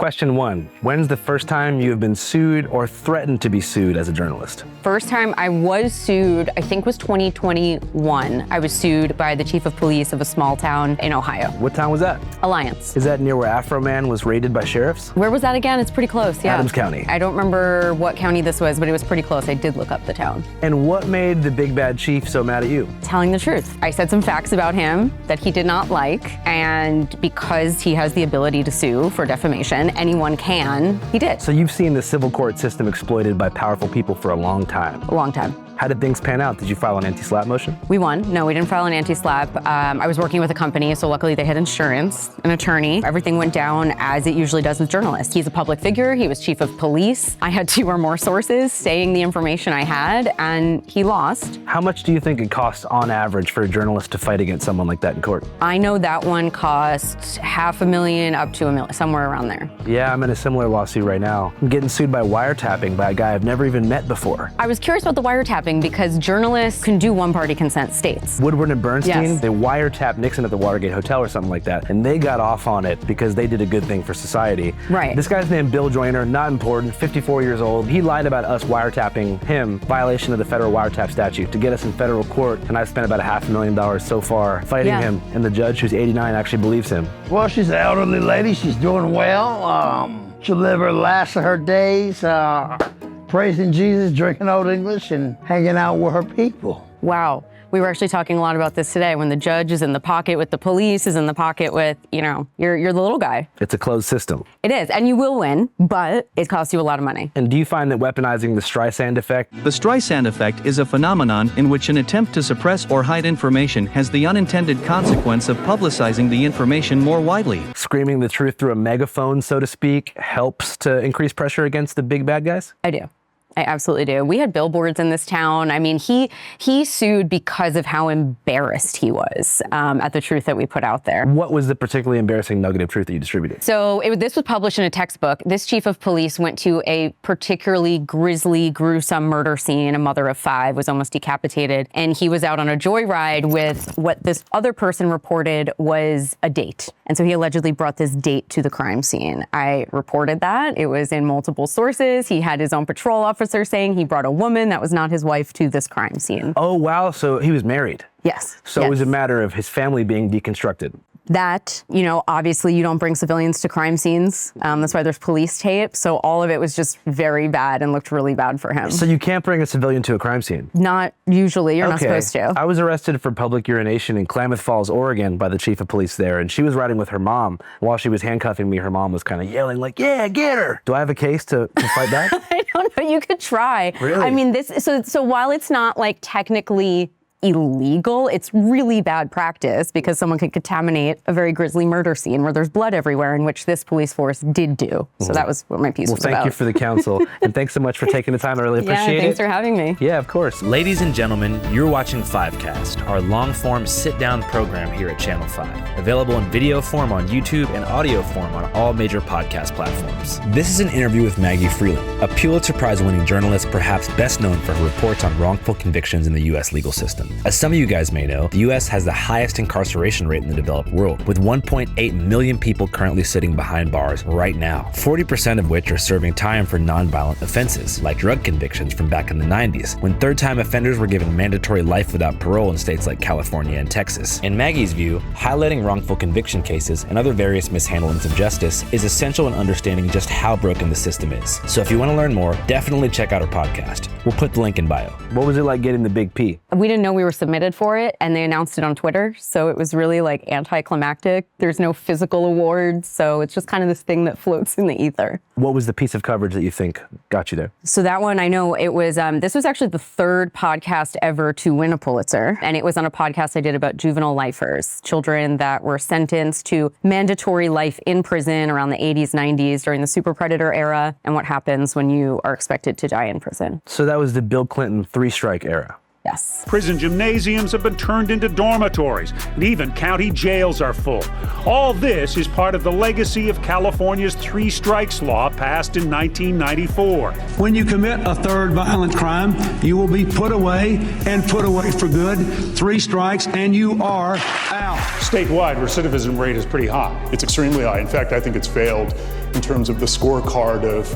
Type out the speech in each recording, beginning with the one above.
Question 1, when's the first time you have been sued or threatened to be sued as a journalist? First time I was sued, I think was 2021. I was sued by the chief of police of a small town in Ohio. What town was that? Alliance. Is that near where Afro Man was raided by sheriffs? Where was that again? It's pretty close, yeah. Adams County. I don't remember what county this was, but it was pretty close. I did look up the town. And what made the big bad chief so mad at you? Telling the truth. I said some facts about him that he did not like, and because he has the ability to sue for defamation, anyone can, he did. So you've seen the civil court system exploited by powerful people for a long time. A long time. How did things pan out? Did you file an anti-SLAPP motion? We won. No, we didn't file an anti-SLAPP. I was working with a company, so luckily they had insurance, an attorney. Everything went down as it usually does with journalists. He's a public figure. He was chief of police. I had 2 or more sources saying the information I had, and he lost. How much do you think it costs on average for a journalist to fight against someone like that in court? I know that one cost $500,000 up to $1 million, somewhere around there. Yeah, I'm in a similar lawsuit right now. I'm getting sued by wiretapping by a guy I've never even met before. I was curious about the wiretapping because journalists can do one-party consent states. Woodward and Bernstein, Yes. they wiretapped Nixon at the Watergate Hotel or something like that, and they got off on it because they did a good thing for society. Right. This guy's named Bill Joyner, not important, 54 years old. He lied about us wiretapping him, violation of the federal wiretap statute, to get us in federal court, and I've spent about $500,000 so far fighting him, and the judge, who's 89, actually believes him. Well, she's an elderly lady. She's doing well. She'll live her last of her days praising Jesus, drinking Old English, and hanging out with her people. Wow. We were actually talking a lot about this today. When the judge is in the pocket with the police, is in the pocket with, you're the little guy. It's a closed system. It is, and you will win, but it costs you a lot of money. And do you find that weaponizing the Streisand effect? The Streisand effect is a phenomenon in which an attempt to suppress or hide information has the unintended consequence of publicizing the information more widely. Screaming the truth through a megaphone, so to speak, helps to increase pressure against the big bad guys? I do. I absolutely do. We had billboards in this town. I mean, he sued because of how embarrassed he was at the truth that we put out there. What was the particularly embarrassing nugget of truth that you distributed? So this was published in a textbook. This chief of police went to a particularly grisly, gruesome murder scene. A mother of 5 was almost decapitated. And he was out on a joyride with what this other person reported was a date. And so he allegedly brought this date to the crime scene. I reported that. It was in multiple sources. He had his own patrol officer saying he brought a woman that was not his wife to this crime scene. Oh, wow. So he was married. Yes. So yes. It was a matter of his family being deconstructed. That, obviously you don't bring civilians to crime scenes. That's why there's police tape. So all of it was just very bad and looked really bad for him. So you can't bring a civilian to a crime scene? Not usually. You're not supposed to. I was arrested for public urination in Klamath Falls, Oregon by the chief of police there. And she was riding with her mom. While she was handcuffing me, her mom was kind of yelling like, yeah, get her. Do I have a case to fight back? I don't know. You could try. Really? I mean, so while it's not like technically illegal, it's really bad practice because someone could contaminate a very grisly murder scene where there's blood everywhere, in which this police force did do. So that was what my piece was about. Well, thank you for the counsel. And thanks so much for taking the time. I really appreciate it. Yeah, thanks for having me. Yeah, of course. Ladies and gentlemen, you're watching Fivecast, our long-form sit-down program here at Channel 5. Available in video form on YouTube and audio form on all major podcast platforms. This is an interview with Maggie Freleng, a Pulitzer Prize-winning journalist perhaps best known for her reports on wrongful convictions in the U.S. legal system. As some of you guys may know, the U.S. has the highest incarceration rate in the developed world, with 1.8 million people currently sitting behind bars right now, 40% of which are serving time for nonviolent offenses, like drug convictions from back in the 90s, when third-time offenders were given mandatory life without parole in states like California and Texas. In Maggie's view, highlighting wrongful conviction cases and other various mishandlings of justice is essential in understanding just how broken the system is. So if you want to learn more, definitely check out our podcast. We'll put the link in bio. What was it like getting the big P? We didn't know we were submitted for it, and they announced it on Twitter, so it was really like anticlimactic. There's no physical awards, so it's just kind of this thing that floats in the ether. What was the piece of coverage that you think got you there? So that one, I know it was, this was actually the 3rd podcast ever to win a Pulitzer, and it was on a podcast I did about juvenile lifers, children that were sentenced to mandatory life in prison around the 80s, 90s during the super predator era, and what happens when you are expected to die in prison. So that was the Bill Clinton 3-strike era. Yes. Prison gymnasiums have been turned into dormitories, and even county jails are full. All this is part of the legacy of California's 3 strikes law passed in 1994. When you commit a 3rd violent crime, you will be put away and put away for good. 3 strikes and you are out. Statewide, recidivism rate is pretty high. It's extremely high. In fact, I think it's failed in terms of the scorecard of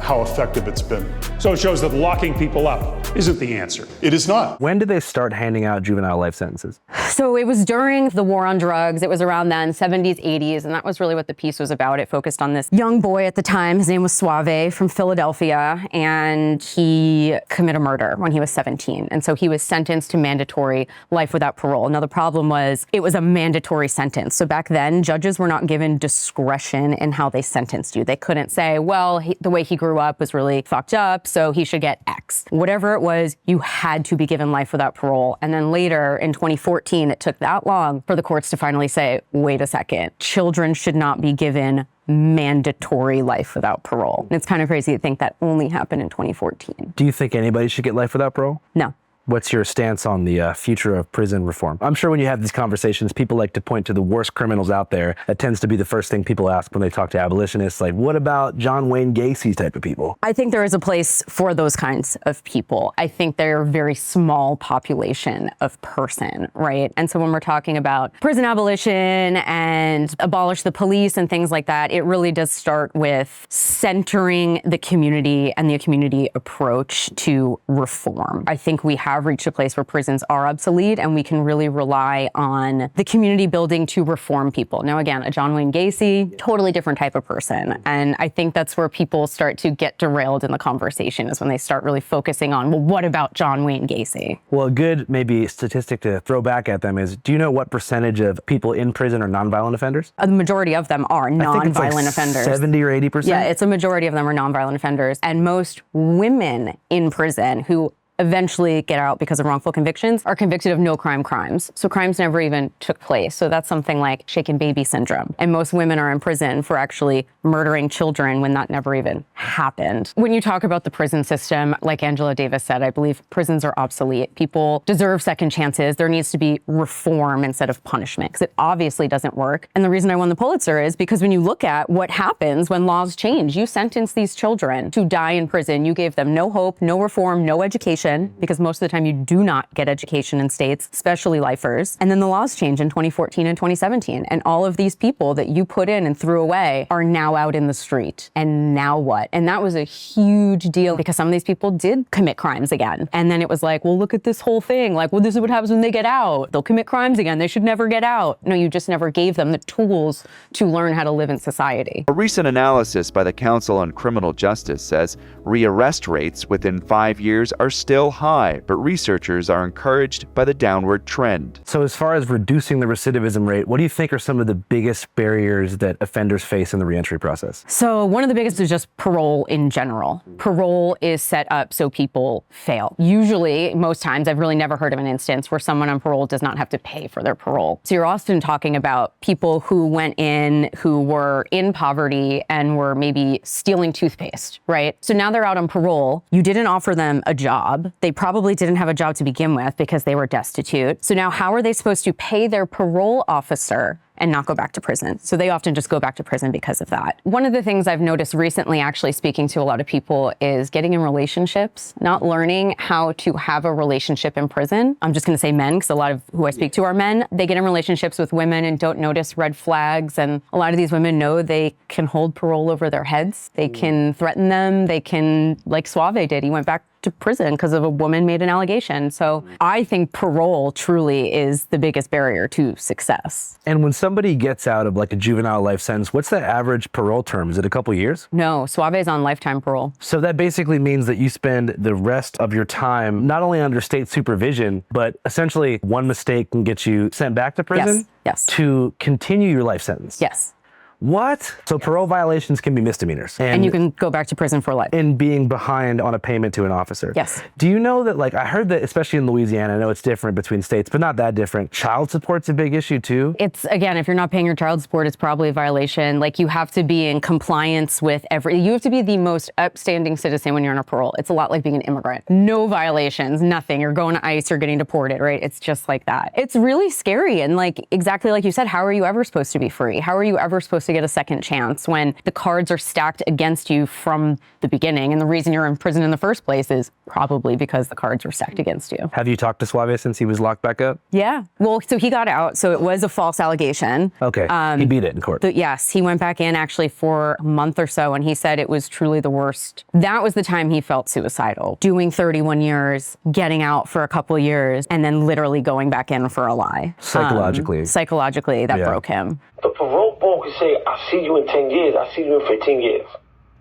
how effective it's been. So it shows that locking people up isn't the answer. It is not. When did they start handing out juvenile life sentences? So it was during the war on drugs. It was around then, 70s, 80s, and that was really what the piece was about. It focused on this young boy at the time. His name was Suave from Philadelphia, and he committed a murder when he was 17. And so he was sentenced to mandatory life without parole. Now, the problem was it was a mandatory sentence. So back then, judges were not given discretion in how they sentenced you. They couldn't say, well, the way he grew up was really fucked up, so he should get X. Whatever it was, you had to be given life without parole. And then later in 2014, it took that long for the courts to finally say, wait a second, children should not be given mandatory life without parole. And it's kind of crazy to think that only happened in 2014. Do you think anybody should get life without parole? No. What's your stance on the future of prison reform? I'm sure when you have these conversations, people like to point to the worst criminals out there. That tends to be the first thing people ask when they talk to abolitionists. Like, what about John Wayne Gacy type of people? I think there is a place for those kinds of people. I think they're a very small population of person, right? And so when we're talking about prison abolition and abolish the police and things like that, it really does start with centering the community and the community approach to reform. I think we have reached a place where prisons are obsolete and we can really rely on the community building to reform people. Now, again, a John Wayne Gacy, totally different type of person. And I think that's where people start to get derailed in the conversation, is when they start really focusing on, well, what about John Wayne Gacy? Well, a good maybe statistic to throw back at them is, do you know what percentage of people in prison are nonviolent offenders? The majority of them are nonviolent offenders. 70 or 80%? Yeah, it's a majority of them are nonviolent offenders. And most women in prison who eventually get out because of wrongful convictions are convicted of no crime crimes. So crimes never even took place. So that's something like shaken baby syndrome. And most women are in prison for actually murdering children when that never even happened. When you talk about the prison system, like Angela Davis said, I believe prisons are obsolete. People deserve second chances. There needs to be reform instead of punishment, because it obviously doesn't work. And the reason I won the Pulitzer is because when you look at what happens when laws change, you sentence these children to die in prison. You gave them no hope, no reform, no education, because most of the time you do not get education in states, especially lifers. And then the laws change in 2014 and 2017. And all of these people that you put in and threw away are now out in the street. And now what? And that was a huge deal, because some of these people did commit crimes again. And then it was like, well, look at this whole thing. Like, well, this is what happens when they get out. They'll commit crimes again. They should never get out. No, you just never gave them the tools to learn how to live in society. A recent analysis by the Council on Criminal Justice says rearrest rates within 5 years are still high, but researchers are encouraged by the downward trend. So as far as reducing the recidivism rate, what do you think are some of the biggest barriers that offenders face in the reentry process? So one of the biggest is just parole in general. Parole is set up so people fail. Usually, most times, I've really never heard of an instance where someone on parole does not have to pay for their parole. So you're often talking about people who went in, who were in poverty and were maybe stealing toothpaste, right? So now they're out on parole. You didn't offer them a job. They probably didn't have a job to begin with because they were destitute. So now how are they supposed to pay their parole officer and not go back to prison? So they often just go back to prison because of that. One of the things I've noticed recently, actually speaking to a lot of people, is getting in relationships, not learning how to have a relationship in prison. I'm just gonna say men, because a lot of who I speak to are men. They get in relationships with women and don't notice red flags. And a lot of these women know they can hold parole over their heads. They can threaten them. They can, like Suave did, he went back to prison because of a woman made an allegation. So I think parole truly is the biggest barrier to success. And when somebody gets out of like a juvenile life sentence, what's the average parole term? Is it a couple years? No, Suave is on lifetime parole. So that basically means that you spend the rest of your time not only under state supervision, but essentially one mistake can get you sent back to prison. Yes. To continue your life sentence. Yes. What? So parole violations can be misdemeanors. And you can go back to prison for life. And being behind on a payment to an officer. Yes. Do you know that, like, I heard that, especially in Louisiana, I know it's different between states, but not that different. Child support's a big issue too. It's, again, if you're not paying your child support, it's probably a violation. Like, you have to be in compliance with you have to be the most upstanding citizen when you're on a parole. It's a lot like being an immigrant. No violations, nothing. You're going to ICE, you're getting deported, right? It's just like that. It's really scary. And like, exactly like you said, how are you ever supposed to be free? How are you ever supposed to get a second chance when the cards are stacked against you from the beginning. And the reason you're in prison in the first place is probably because the cards were stacked against you. Have you talked to Suave since he was locked back up? Yeah. Well, so he got out. So it was a false allegation. Okay. He beat it in court. Yes. He went back in actually for a month or so, and he said it was truly the worst. That was the time he felt suicidal. Doing 31 years, getting out for a couple years, and then literally going back in for a lie. Psychologically. Psychologically, that broke him. The parole board can say, I see you in 10 years, I see you in 15 years.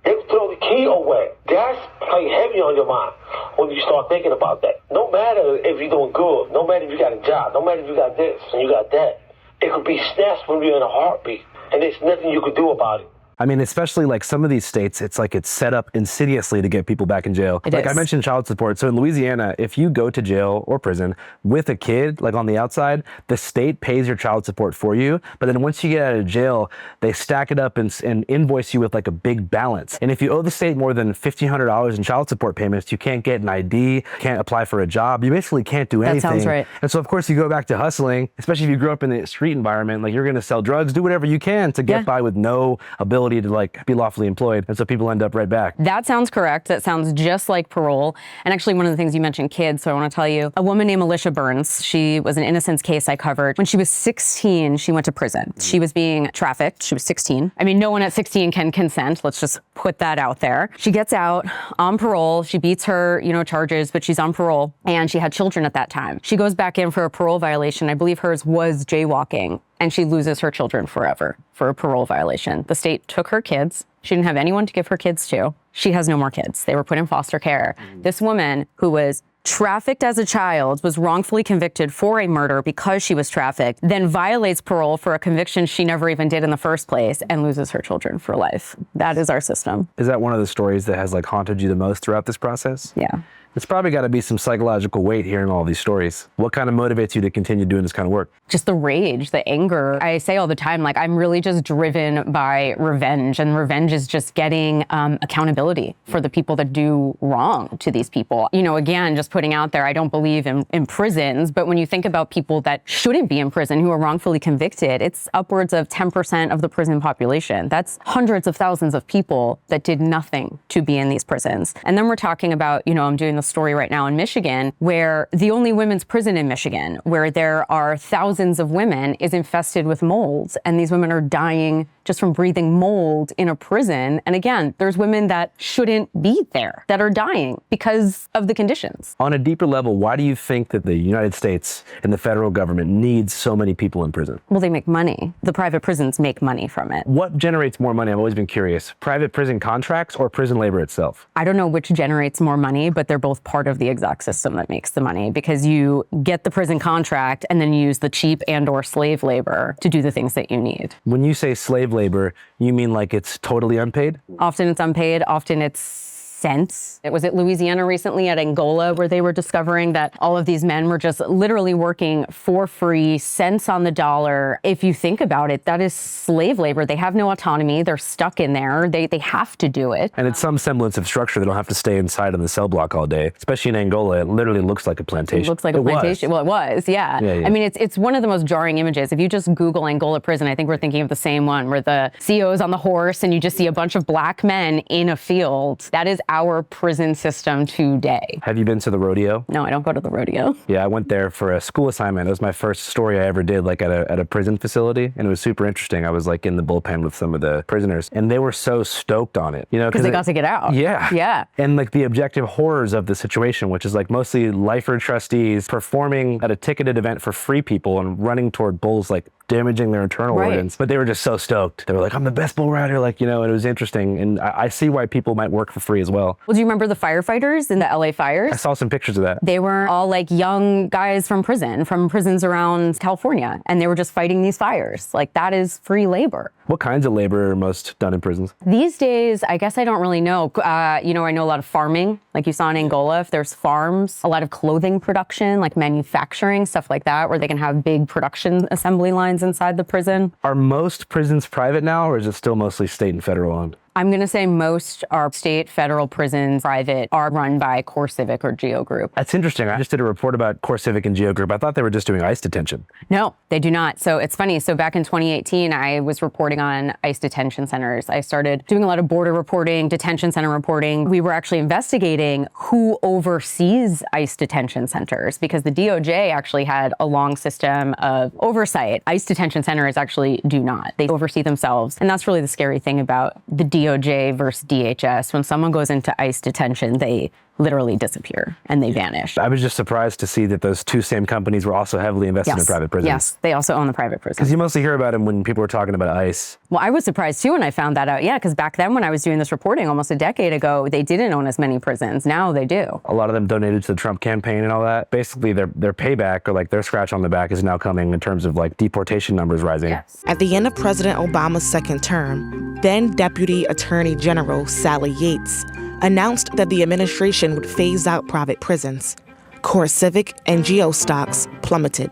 They throw the key away. That's like heavy on your mind when you start thinking about that. No matter if you're doing good, no matter if you got a job, no matter if you got this and you got that, it could be snatched from you in a heartbeat, and there's nothing you could do about it. I mean, especially like some of these states, it's like it's set up insidiously to get people back in jail. It like is. I mentioned child support. So in Louisiana, if you go to jail or prison with a kid, like on the outside, the state pays your child support for you. But then once you get out of jail, they stack it up and invoice you with like a big balance. And if you owe the state more than $1,500 in child support payments, you can't get an ID, can't apply for a job. You basically can't do anything. That sounds right. And so of course you go back to hustling, especially if you grew up in the street environment, like you're going to sell drugs, do whatever you can to get by with no ability to like be lawfully employed. And so people end up right back. That sounds correct. That sounds just like parole. And actually one of the things you mentioned, kids, so I want to tell you, a woman named Alicia Burns, she was an innocence case I covered. When she was 16, she went to prison. She was being trafficked. She was 16. I mean, no one at 16 can consent. Let's just put that out there. She gets out on parole. She beats her, charges, but she's on parole. And she had children at that time. She goes back in for a parole violation. I believe hers was jaywalking. And she loses her children forever for a parole violation. The state took her kids. She didn't have anyone to give her kids to. She has no more kids. They were put in foster care. This woman who was trafficked as a child, was wrongfully convicted for a murder because she was trafficked, then violates parole for a conviction she never even did in the first place and loses her children for life. That is our system. Is that one of the stories that has like haunted you the most throughout this process? Yeah. It's probably got to be some psychological weight hearing all these stories. What kind of motivates you to continue doing this kind of work? Just the rage, the anger. I say all the time, like, I'm really just driven by revenge, and revenge is just getting accountability for the people that do wrong to these people. Again, just putting out there, I don't believe in prisons, but when you think about people that shouldn't be in prison who are wrongfully convicted, it's upwards of 10% of the prison population. That's hundreds of thousands of people that did nothing to be in these prisons. And then we're talking about, I'm doing the story right now in Michigan, where the only women's prison in Michigan, where there are thousands of women, is infested with molds. And these women are dying just from breathing mold in a prison. And again, there's women that shouldn't be there that are dying because of the conditions. On a deeper level, why do you think that the United States and the federal government needs so many people in prison? Well, they make money. The private prisons make money from it. What generates more money? I've always been curious. Private prison contracts or prison labor itself? I don't know which generates more money, but they're both part of the exact system that makes the money, because you get the prison contract and then you use the cheap and or slave labor to do the things that you need. When you say slave labor, you mean like it's totally unpaid? Often it's unpaid, often it's cents. It was at Louisiana recently at Angola where they were discovering that all of these men were just literally working for free, cents on the dollar. If you think about it, that is slave labor. They have no autonomy. They're stuck in there. They have to do it. And it's some semblance of structure. They don't have to stay inside in the cell block all day. Especially in Angola, it literally looks like a plantation. It looks like a plantation. Well, it was, yeah. I mean, it's one of the most jarring images. If you just Google Angola prison, I think we're thinking of the same one, where the CO is on the horse and you just see a bunch of black men in a field. That is our prison system today. Have you been to the rodeo? No, I don't go to the rodeo. Yeah, I went there for a school assignment. It was my first story I ever did, like at a prison facility, and it was super interesting. I was like in the bullpen with some of the prisoners, and they were so stoked on it, because they got to get out. Yeah. And like the objective horrors of the situation, which is like mostly lifer trustees performing at a ticketed event for free people and running toward bulls, like damaging their internal organs. But they were just so stoked. They were like, I'm the best bull rider, and it was interesting. And I see why people might work for free as well. Well, do you remember the firefighters in the LA fires? I saw some pictures of that. They were all like young guys from prisons around California, and they were just fighting these fires. Like, that is free labor. What kinds of labor are most done in prisons? These days, I guess I don't really know. I know a lot of farming, like you saw in Angola. If there's farms, a lot of clothing production, like manufacturing, stuff like that, where they can have big production assembly lines inside the prison. Are most prisons private now, or is it still mostly state and federal owned? I'm going to say most are state, federal prisons, private, are run by CoreCivic or Geo Group. That's interesting. I just did a report about CoreCivic and Geo Group. I thought they were just doing ICE detention. No, they do not. So it's funny. So back in 2018, I was reporting on ICE detention centers. I started doing a lot of border reporting, detention center reporting. We were actually investigating who oversees ICE detention centers because the DOJ actually had a long system of oversight. ICE detention centers actually do not. They oversee themselves. And that's really the scary thing about the DOJ versus DHS. When someone goes into ICE detention, they literally disappear and they vanish. I was just surprised to see that those two same companies were also heavily invested in private prisons. Yes, they also own the private prisons. Because you mostly hear about them when people were talking about ICE. Well, I was surprised too when I found that out. Yeah, because back then when I was doing this reporting almost a decade ago, they didn't own as many prisons. Now they do. A lot of them donated to the Trump campaign and all that. Basically, their payback or like their scratch on the back is now coming in terms of like deportation numbers rising. Yes. At the end of President Obama's second term, then Deputy Attorney General Sally Yates announced that the administration would phase out private prisons. CoreCivic and Geo stocks plummeted.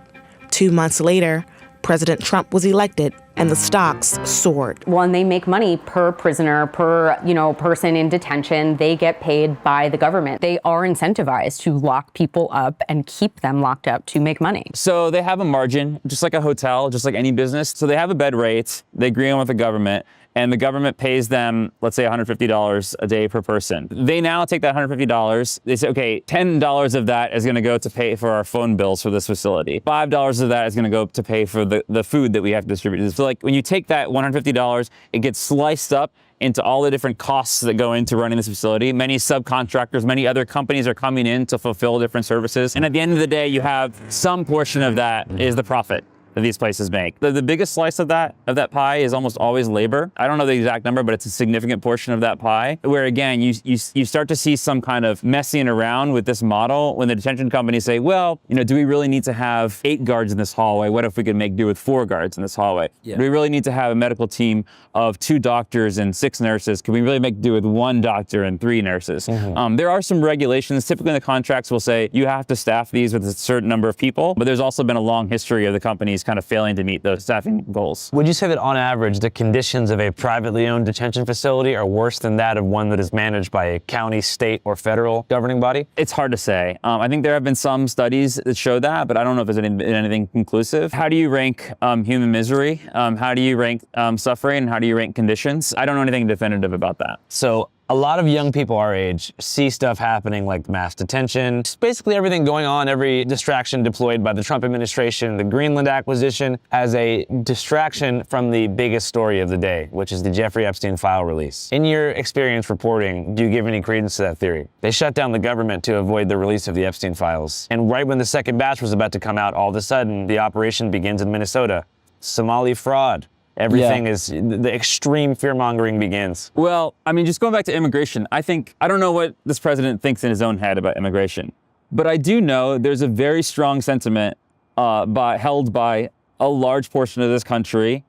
2 months later, President Trump was elected and the stocks soared. Well, and they make money per prisoner, per person in detention. They get paid by the government. They are incentivized to lock people up and keep them locked up to make money. So they have a margin, just like a hotel, just like any business. So they have a bed rate, they agree on with the government, and the government pays them, let's say $150 a day per person. They now take that $150, they say, okay, $10 of that is gonna go to pay for our phone bills for this facility. $5 of that is gonna go to pay for the food that we have to distribute. So like when you take that $150, it gets sliced up into all the different costs that go into running this facility. Many subcontractors, many other companies are coming in to fulfill different services. And at the end of the day, you have some portion of that is the profit that these places make. The biggest slice of that pie is almost always labor. I don't know the exact number, but it's a significant portion of that pie, where again, you start to see some kind of messing around with this model when the detention companies say, well, do we really need to have 8 guards in this hallway? What if we could make do with 4 guards in this hallway? Yeah. Do we really need to have a medical team of 2 doctors and 6 nurses? Can we really make do with 1 doctor and 3 nurses? Mm-hmm. There are some regulations. Typically the contracts will say you have to staff these with a certain number of people, but there's also been a long history of the companies kind of failing to meet those staffing goals. Would you say that on average, the conditions of a privately owned detention facility are worse than that of one that is managed by a county, state, or federal governing body? It's hard to say. I think there have been some studies that show that, but I don't know if there's anything conclusive. How do you rank human misery? How do you rank suffering? And how do you rank conditions? I don't know anything definitive about that. So a lot of young people our age see stuff happening like mass detention, just basically everything going on, every distraction deployed by the Trump administration, the Greenland acquisition, as a distraction from the biggest story of the day, which is the Jeffrey Epstein file release. In your experience reporting, do you give any credence to that theory? They shut down the government to avoid the release of the Epstein files. And right when the second batch was about to come out, all of a sudden, the operation begins in Minnesota. Somali fraud. Everything is, the extreme fear-mongering begins. Well, I mean, just going back to immigration, I don't know what this president thinks in his own head about immigration, but I do know there's a very strong sentiment held by a large portion of this country,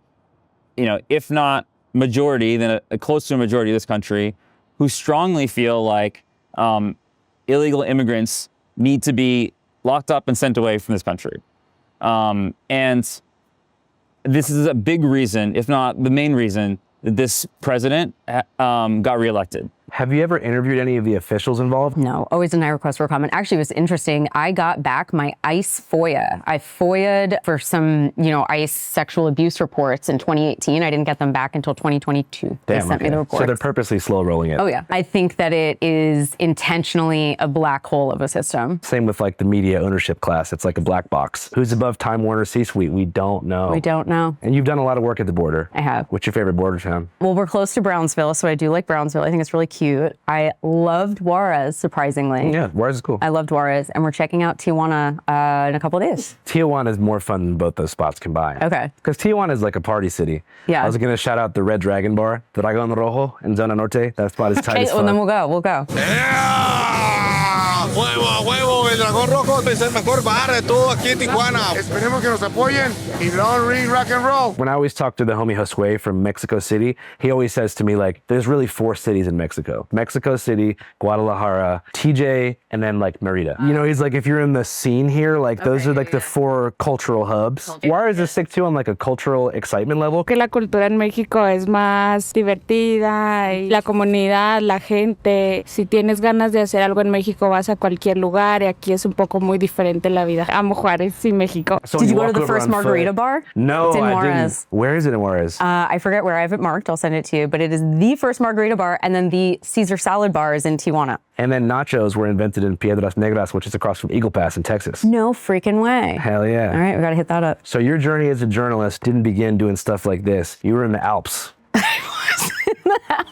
if not majority, then close to a majority of this country, who strongly feel like illegal immigrants need to be locked up and sent away from this country. And this is a big reason, if not the main reason, that this president got reelected. Have you ever interviewed any of the officials involved? No, always deny request for a comment. Actually, it was interesting. I got back my ICE FOIA. I FOIA'd for some, ICE sexual abuse reports in 2018. I didn't get them back until 2022. They sent me the reports. So they're purposely slow rolling it. Oh yeah. I think that it is intentionally a black hole of a system. Same with like the media ownership class. It's like a black box. Who's above Time Warner C-suite? We don't know. We don't know. And you've done a lot of work at the border. I have. What's your favorite border town? Well, we're close to Brownsville, so I do like Brownsville. I think it's really cute. I loved Juarez, surprisingly. Yeah, Juarez is cool. I loved Juarez, and we're checking out Tijuana in a couple of days. Tijuana is more fun than both those spots combined. Okay. Because Tijuana is like a party city. Yeah. I was going to shout out the Red Dragon Bar, Dragon Rojo in Zona Norte. That spot is tight as fuck. Well, then we'll go. Yeah! Huevo a huevo, el Dragón Rojo es el mejor bar de todo aquí en Tijuana. Esperemos que nos apoyen y don't ring rock and roll. When I always talk to the homie Josue from Mexico City, he always says to me, like, there's really 4 cities in Mexico. Mexico City, Guadalajara, TJ, and then like Merida. You know, he's like, if you're in the scene here, like those are like the 4 cultural hubs. Juarez is sick too on like a cultural excitement level. Que la cultura en México es más divertida y la comunidad, la gente. Si tienes ganas de hacer algo en México, vas a cualquier lugar y aquí es un poco muy diferente la vida. Amo Juárez y México. So Did you go to the first margarita bar? No, it's in I Juarez. didn't. Where is it in Juarez? I forget where I have it marked. I'll send it to you. But it is the first margarita bar, and then the Caesar salad bar is in Tijuana. And then nachos were invented in Piedras Negras, which is across from Eagle Pass in Texas. No freaking way. Hell yeah. All right, we gotta hit that up. So your journey as a journalist didn't begin doing stuff like this. You were in the Alps.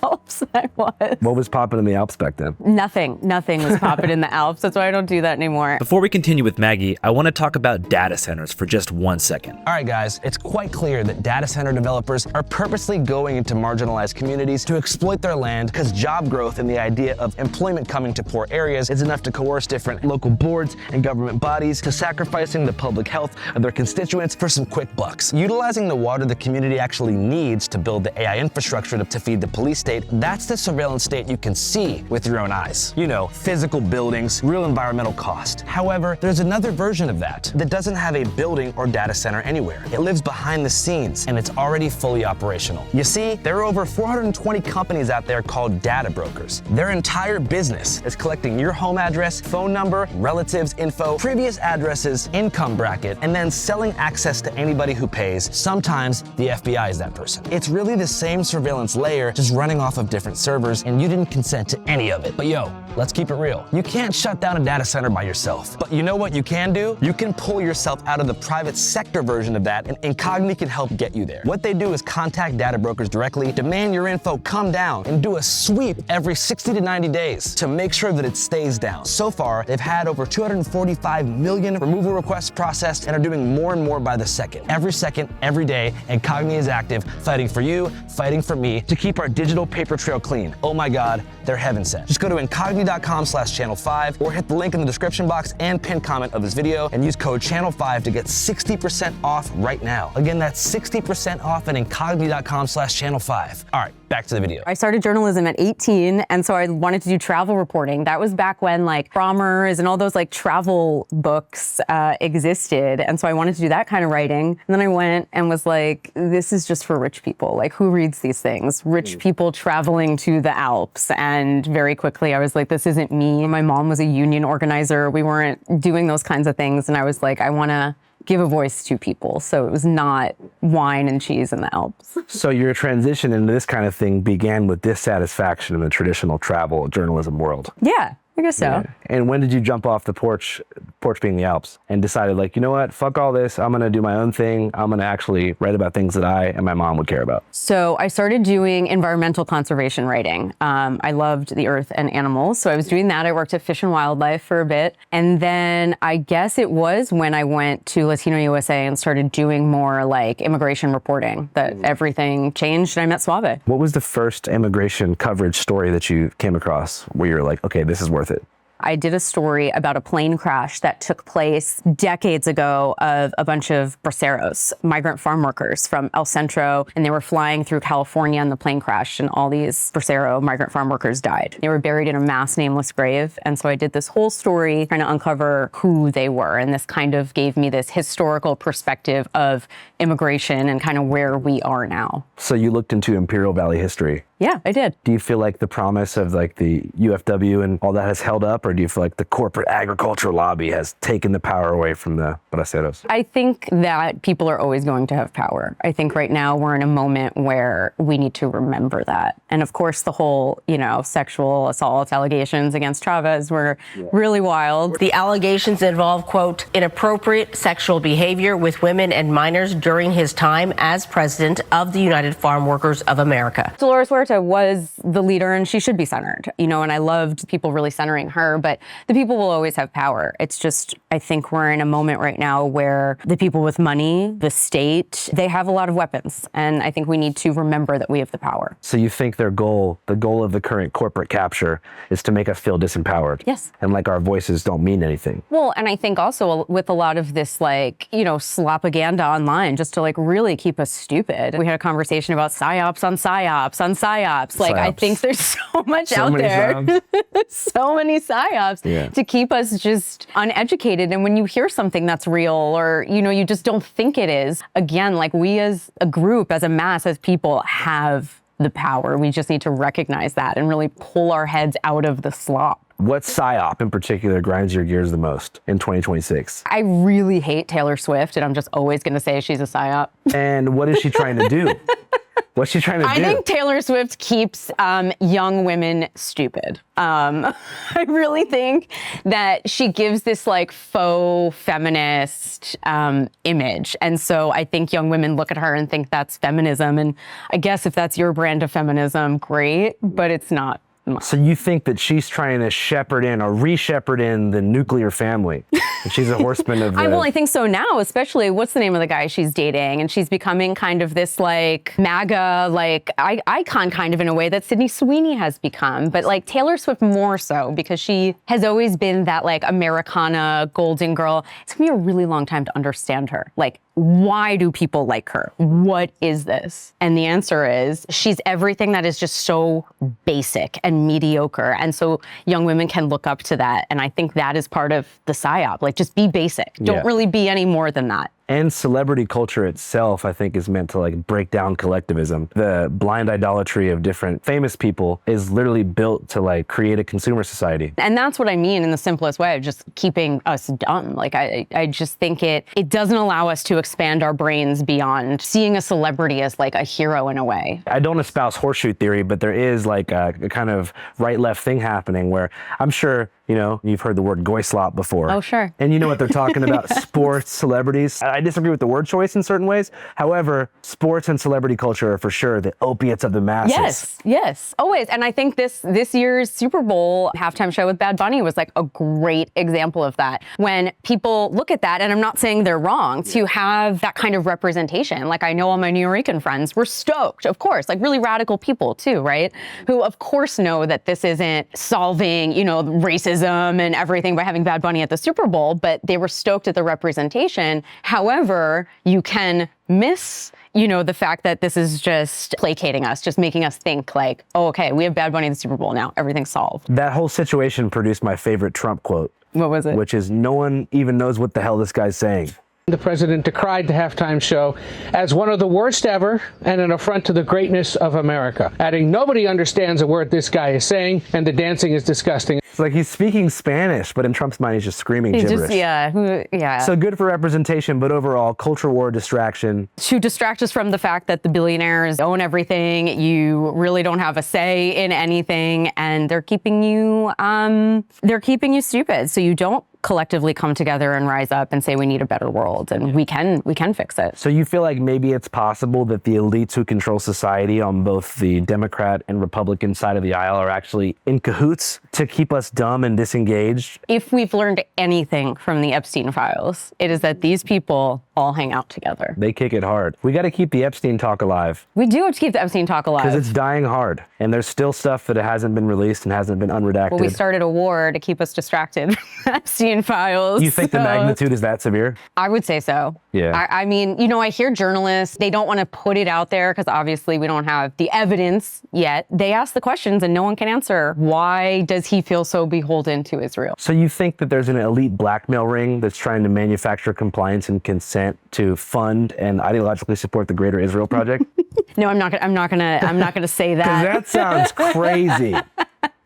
Alps, I was. What was popping in the Alps back then? Nothing was popping in the Alps. That's why I don't do that anymore. Before we continue with Maggie, I want to talk about data centers for just 1 second. All right, guys, it's quite clear that data center developers are purposely going into marginalized communities to exploit their land because job growth and the idea of employment coming to poor areas is enough to coerce different local boards and government bodies to sacrificing the public health of their constituents for some quick bucks. Utilizing the water the community actually needs to build the AI infrastructure to feed the police state, that's the surveillance state you can see with your own eyes. You know, physical buildings, real environmental cost. However, there's another version of that doesn't have a building or data center anywhere. It lives behind the scenes and it's already fully operational. You see, there are over 420 companies out there called data brokers. Their entire business is collecting your home address, phone number, relatives info, previous addresses, income bracket, and then selling access to anybody who pays. Sometimes the FBI is that person. It's really the same surveillance layer, just running off of different servers, and you didn't consent to any of it. But yo, let's keep it real. You can't shut down a data center by yourself. But you know what you can do? You can pull yourself out of the private sector version of that, and Incogni can help get you there. What they do is contact data brokers directly, demand your info come down, and do a sweep every 60 to 90 days to make sure that it stays down. So far, they've had over 245 million removal requests processed and are doing more and more by the second, every day, Incogni is active, fighting for you, fighting for me, to keep our digital paper trail clean. Oh my God, they're heaven sent. Just go to incogni.com/channel5 or hit the link in the description box and pinned comment of this video and use code channel5 to get 60% off right now. Again, that's 60% off at incogni.com/channel5. All right, back to the video. I started journalism at 18, and so I wanted to do travel reporting. That was back when like Frommer's and all those like travel books existed, and so I wanted to do that kind of writing. And then I went and was like, this is just for rich people. Like, who reads these things? Rich people traveling to the Alps. And very quickly I was like, this isn't me. My mom was a union organizer. We weren't doing those kinds of things. And I was like, I want to give a voice to people. So it was not wine and cheese in the Alps. So your transition into this kind of thing began with dissatisfaction in the traditional travel journalism world. Yeah, I guess so. Yeah. And when did you jump off the porch being the Alps, and decided like, you know what, fuck all this, I'm gonna do my own thing. I'm gonna actually write about things that I and my mom would care about? So I started doing environmental conservation writing. I loved the earth and animals, so I was doing that. I worked at Fish and Wildlife for a bit. And then I guess it was when I went to Latino USA and started doing more like immigration reporting that everything changed and I met Suave. What was the first immigration coverage story that you came across where you're like, okay, this is worth it? I did a story about a plane crash that took place decades ago of a bunch of braceros, migrant farm workers from El Centro, and they were flying through California and the plane crashed and all these bracero migrant farm workers died. They were buried in a mass nameless grave. And so I did this whole story trying to uncover who they were. And this kind of gave me this historical perspective of immigration and kind of where we are now. So you looked into Imperial Valley history. Yeah, I did. Do you feel like the promise of like the UFW and all that has held up, or do you feel like the corporate agricultural lobby has taken the power away from the braceros? I think that people are always going to have power. I think right now we're in a moment where we need to remember that. And of course, the whole, sexual assault allegations against Chavez were really wild. The allegations involve, quote, inappropriate sexual behavior with women and minors during his time as president of the United Farm Workers of America. Dolores, where Huerta was the leader and she should be centered, you know, and I loved people really centering her, but the people will always have power. It's just, I think we're in a moment right now where the people with money, the state, they have a lot of weapons. And I think we need to remember that we have the power. So you think their goal, the goal of the current corporate capture, is to make us feel disempowered? Yes. And like our voices don't mean anything. Well, and I think also with a lot of this, like, you know, slopaganda online, just to like really keep us stupid. We had a conversation about psyops on psyops on psyops. Like, I think there's so much out there. So many psyops to keep us just uneducated. And when you hear something that's real or, you know, you just don't think it is, again, like we as a group, as a mass, as people have the power. We just need to recognize that and really pull our heads out of the slop. What psyop in particular grinds your gears the most in 2026? I really hate Taylor Swift, and I'm just always going to say she's a psyop. And what is she trying to do? What's she trying to do? I think Taylor Swift keeps young women stupid. I really think that she gives this like faux feminist image. And so I think young women look at her and think that's feminism. And I guess if that's your brand of feminism, great, but it's not. So you think that she's trying to shepherd in or re-shepherd in the nuclear family? And she's a horseman of the... Well, I think so now, especially, what's the name of the guy she's dating? And she's becoming kind of this like MAGA, like icon kind of in a way that Sydney Sweeney has become. But like Taylor Swift more so because she has always been that like Americana golden girl. It's gonna be a really long time to understand her. Like, why do people like her? What is this? And the answer is she's everything that is just so basic and mediocre. And so young women can look up to that. And I think that is part of the psyop. Like, just be basic. Don't really be any more than that. And celebrity culture itself, I think, is meant to like break down collectivism. The blind idolatry of different famous people is literally built to like create a consumer society. And that's what I mean in the simplest way of just keeping us dumb. Like I just think it doesn't allow us to expand our brains beyond seeing a celebrity as like a hero in a way. I don't espouse horseshoe theory, but there is like a kind of right-left thing happening where I'm sure, you know, you've heard the word goy-slop before. Oh, sure. And you know what they're talking about, sports, celebrities. I disagree with the word choice in certain ways. However, sports and celebrity culture are for sure the opiates of the masses. Yes, always. And I think this year's Super Bowl halftime show with Bad Bunny was like a great example of that. When people look at that, and I'm not saying they're wrong, to have that kind of representation. Like I know all my New Yorican friends were stoked, of course, like really radical people too, right? Who of course know that this isn't solving, you know, racism and everything by having Bad Bunny at the Super Bowl, but they were stoked at the representation. However, you can miss, you know, the fact that this is just placating us, just making us think like, oh, okay, we have Bad Bunny in the Super Bowl now, everything's solved. That whole situation produced my favorite Trump quote. What was it? Which is, no one even knows what the hell this guy's saying. The president decried the halftime show as one of the worst ever and an affront to the greatness of America, adding, nobody understands a word this guy is saying, and the dancing is disgusting. It's like he's speaking Spanish, but in Trump's mind, he's just screaming gibberish. Yeah. So good for representation, but overall, culture war distraction. To distract us from the fact that the billionaires own everything, you really don't have a say in anything, and they're keeping you stupid. So you don't collectively come together and rise up and say we need a better world, and we can fix it. So you feel like maybe it's possible that the elites who control society on both the Democrat and Republican side of the aisle are actually in cahoots to keep us dumb and disengaged? If we've learned anything from the Epstein files, it is that these people all hang out together. They kick it hard. We got to keep the Epstein talk alive. We do have to keep the Epstein talk alive. Because it's dying hard. And there's still stuff that hasn't been released and hasn't been unredacted. Well, we started a war to keep us distracted from Epstein files. You think the magnitude is that severe? I would say so. Yeah. I mean, you know, I hear journalists, they don't want to put it out there because obviously we don't have the evidence yet. They ask the questions and no one can answer. Why does he feel so beholden to Israel? So you think that there's an elite blackmail ring that's trying to manufacture compliance and consent to fund and ideologically support the Greater Israel Project? No, I'm not gonna say that. Because that sounds crazy.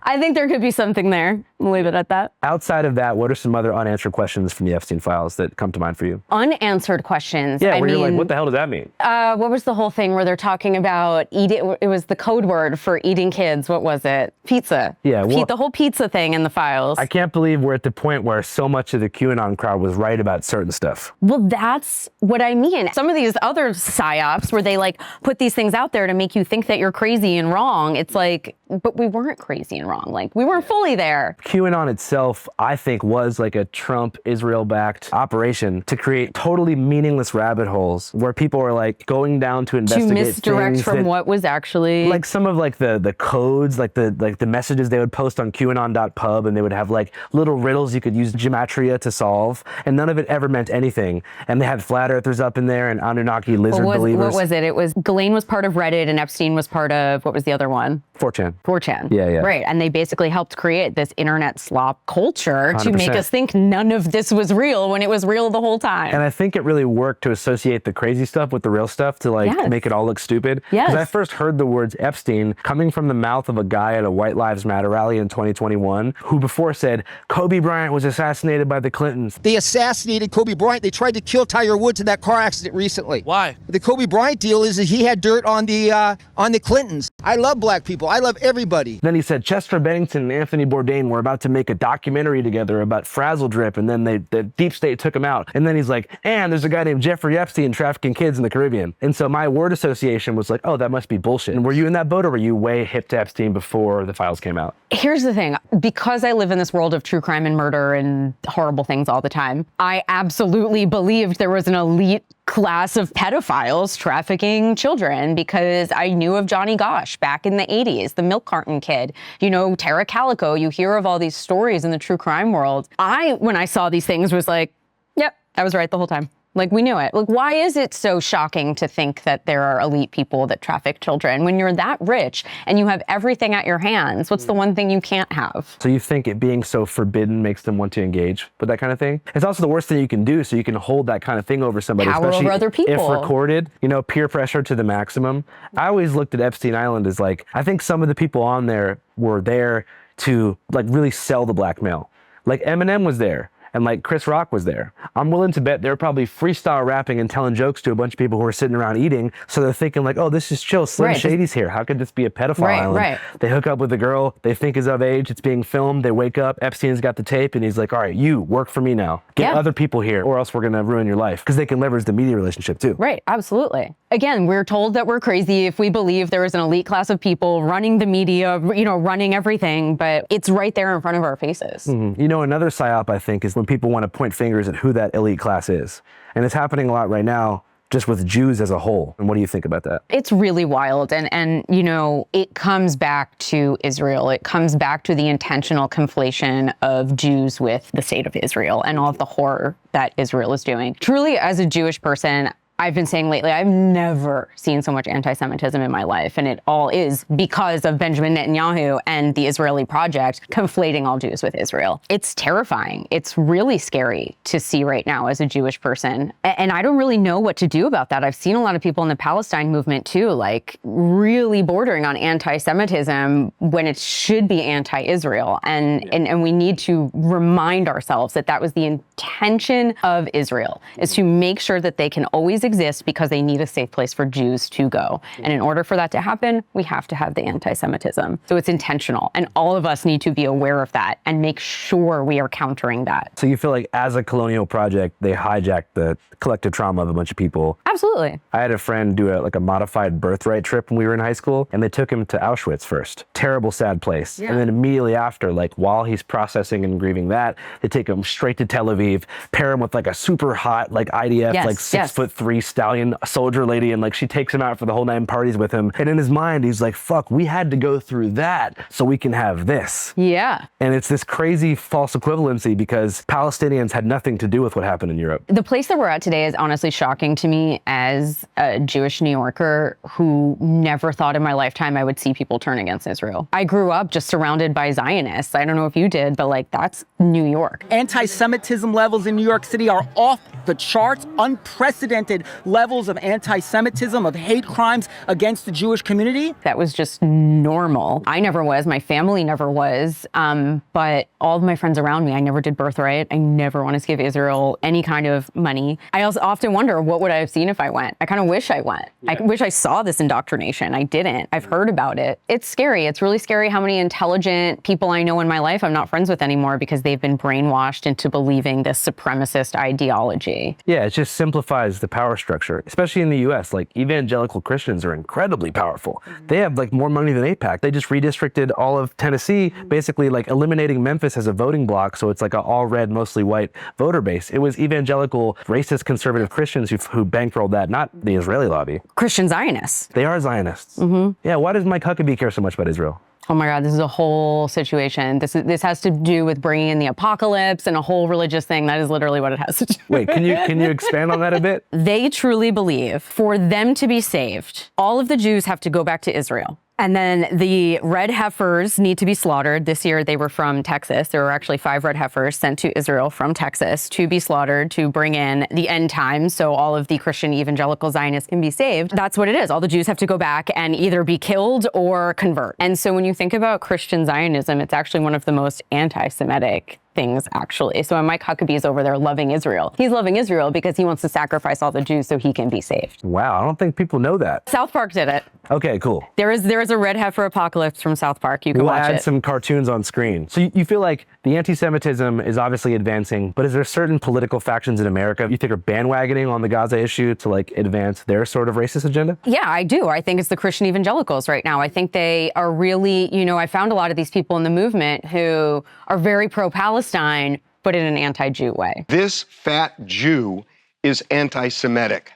I think there could be something there. We'll leave it at that. Outside of that, what are some other unanswered questions from the Epstein files that come to mind for you? Unanswered questions. Yeah, where you're like, what the hell does that mean? What was the whole thing where they're talking about eating? It was the code word for eating kids. What was it? Pizza. Yeah, well, the whole pizza thing in the files. I can't believe we're at the point where so much of the QAnon crowd was right about certain stuff. Well, that's what I mean. Some of these other psyops where they like put these things out there to make you think that you're crazy and wrong. It's like, but we weren't crazy and wrong. Like, we weren't fully there. QAnon itself, I think, was like a Trump, Israel-backed operation to create totally meaningless rabbit holes where people were like going down to investigate to misdirect things from what was actually like some of like the codes, like the messages they would post on QAnon.pub, and they would have like little riddles you could use gematria to solve, and none of it ever meant anything. And they had flat earthers up in there and Anunnaki lizard believers. What was it? It was Ghislaine was part of Reddit and Epstein was part of, what was the other one? 4chan. 4chan. Yeah. Right. And they basically helped create this internet slop culture 100%. to make us think none of this was real when it was real the whole time. And I think it really worked to associate the crazy stuff with the real stuff to like make it all look stupid. Yes. Because I first heard the words Epstein coming from the mouth of a guy at a White Lives Matter rally in 2021 who before said Kobe Bryant was assassinated by the Clintons. They assassinated Kobe Bryant. They tried to kill Tiger Woods in that car accident recently. Why? The Kobe Bryant deal is that he had dirt on the Clintons. I love black people. I love everybody. Then he said Chester Bennington and Anthony Bourdain were about to make a documentary together about Frazzle Drip, and then the Deep State took him out. And then he's like, and there's a guy named Jeffrey Epstein trafficking kids in the Caribbean. And so my word association was like, oh, that must be bullshit. And were you in that boat, or were you way hip to Epstein before the files came out? Here's the thing. Because I live in this world of true crime and murder and horrible things all the time, I absolutely believed there was an elite class of pedophiles trafficking children because I knew of Johnny Gosh back in the 80s, the milk carton kid, Tara Calico. You hear of all these stories in the true crime world. When I saw these things, was like, yep, I was right the whole time. Like, we knew it. Like, why is it so shocking to think that there are elite people that traffic children when you're that rich and you have everything at your hands? What's the one thing you can't have? So you think it being so forbidden makes them want to engage with that kind of thing? It's also the worst thing you can do, so you can hold that kind of thing over somebody. Power especially over other people. If recorded, peer pressure to the maximum. I always looked at Epstein Island as like, I think some of the people on there were there to like really sell the blackmail. Like Eminem was there. And like Chris Rock was there. I'm willing to bet they're probably freestyle rapping and telling jokes to a bunch of people who are sitting around eating. So they're thinking like, oh, this is chill. Slim Shady's here. How could this be a pedophile island? Right. They hook up with a girl they think is of age. It's being filmed. They wake up. Epstein's got the tape and he's like, all right, you work for me now. Get other people here or else we're going to ruin your life. Because they can leverage the media relationship too. Right. Absolutely. Again, we're told that we're crazy if we believe there is an elite class of people running the media, running everything, but it's right there in front of our faces. Mm-hmm. Another psyop, I think, is when people want to point fingers at who that elite class is. And it's happening a lot right now, just with Jews as a whole. And what do you think about that? It's really wild. And it comes back to Israel. It comes back to the intentional conflation of Jews with the state of Israel and all of the horror that Israel is doing. Truly, as a Jewish person, I've been saying lately, I've never seen so much anti-Semitism in my life. And it all is because of Benjamin Netanyahu and the Israeli project conflating all Jews with Israel. It's terrifying. It's really scary to see right now as a Jewish person. And I don't really know what to do about that. I've seen a lot of people in the Palestine movement too, like really bordering on anti-Semitism when it should be anti-Israel. And we need to remind ourselves that that was the intention of Israel, is to make sure that they can always exist because they need a safe place for Jews to go. And in order for that to happen, we have to have the anti-Semitism. So it's intentional. And all of us need to be aware of that and make sure we are countering that. So you feel like as a colonial project, they hijacked the collective trauma of a bunch of people? Absolutely. I had a friend do a modified birthright trip when we were in high school, and they took him to Auschwitz first. Terrible, sad place. Yeah. And then immediately after, while he's processing and grieving that, they take him straight to Tel Aviv, pair him with a super hot IDF, 6'3" stallion soldier lady, and she takes him out for the whole 9 parties with him. And in his mind, he's like, fuck, we had to go through that so we can have this. Yeah. And it's this crazy false equivalency because Palestinians had nothing to do with what happened in Europe. The place that we're at today is honestly shocking to me as a Jewish New Yorker who never thought in my lifetime I would see people turn against Israel. I grew up just surrounded by Zionists. I don't know if you did, but that's New York. Anti-Semitism levels in New York City are off the charts, unprecedented levels of anti-Semitism, of hate crimes against the Jewish community? That was just normal. I never was. My family never was. But all of my friends around me, I never did birthright. I never wanted to give Israel any kind of money. I also often wonder, what would I have seen if I went? I kind of wish I went. Yeah. I wish I saw this indoctrination. I didn't. I've heard about it. It's scary. It's really scary how many intelligent people I know in my life I'm not friends with anymore because they've been brainwashed into believing this supremacist ideology. Yeah, it just simplifies the power structure, especially in the US. Like, evangelical Christians are incredibly powerful. They have like more money than AIPAC. They just redistricted all of Tennessee, basically like eliminating Memphis as a voting block. So it's like an all red, mostly white voter base. It was evangelical, racist, conservative Christians who bankrolled that, not the Israeli lobby. Christian Zionists. They are Zionists. Yeah, why does Mike Huckabee care so much about Israel? Oh my God, this is a whole situation. This has to do with bringing in the apocalypse and a whole religious thing. That is literally what it has to do. Wait, can you expand on that a bit? They truly believe for them to be saved, all of the Jews have to go back to Israel. And then the red heifers need to be slaughtered. This year they were from Texas. There were actually 5 red heifers sent to Israel from Texas to be slaughtered to bring in the end times so all of the Christian evangelical Zionists can be saved. That's what it is. All the Jews have to go back and either be killed or convert. And so when you think about Christian Zionism, it's actually one of the most anti-Semitic things, actually. So when Mike Huckabee is over there loving Israel, he's loving Israel because he wants to sacrifice all the Jews so he can be saved. Wow, I don't think people know that. South Park did it. Okay, cool. There is a red heifer apocalypse from South Park. You can watch it. We'll add some cartoons on screen. So you feel like the anti-Semitism is obviously advancing, but is there certain political factions in America you think are bandwagoning on the Gaza issue to like advance their sort of racist agenda? Yeah, I do. I think it's the Christian evangelicals right now. I think they are really, I found a lot of these people in the movement who are very pro-Palestine, but in an anti-Jew way. This fat Jew is anti-Semitic.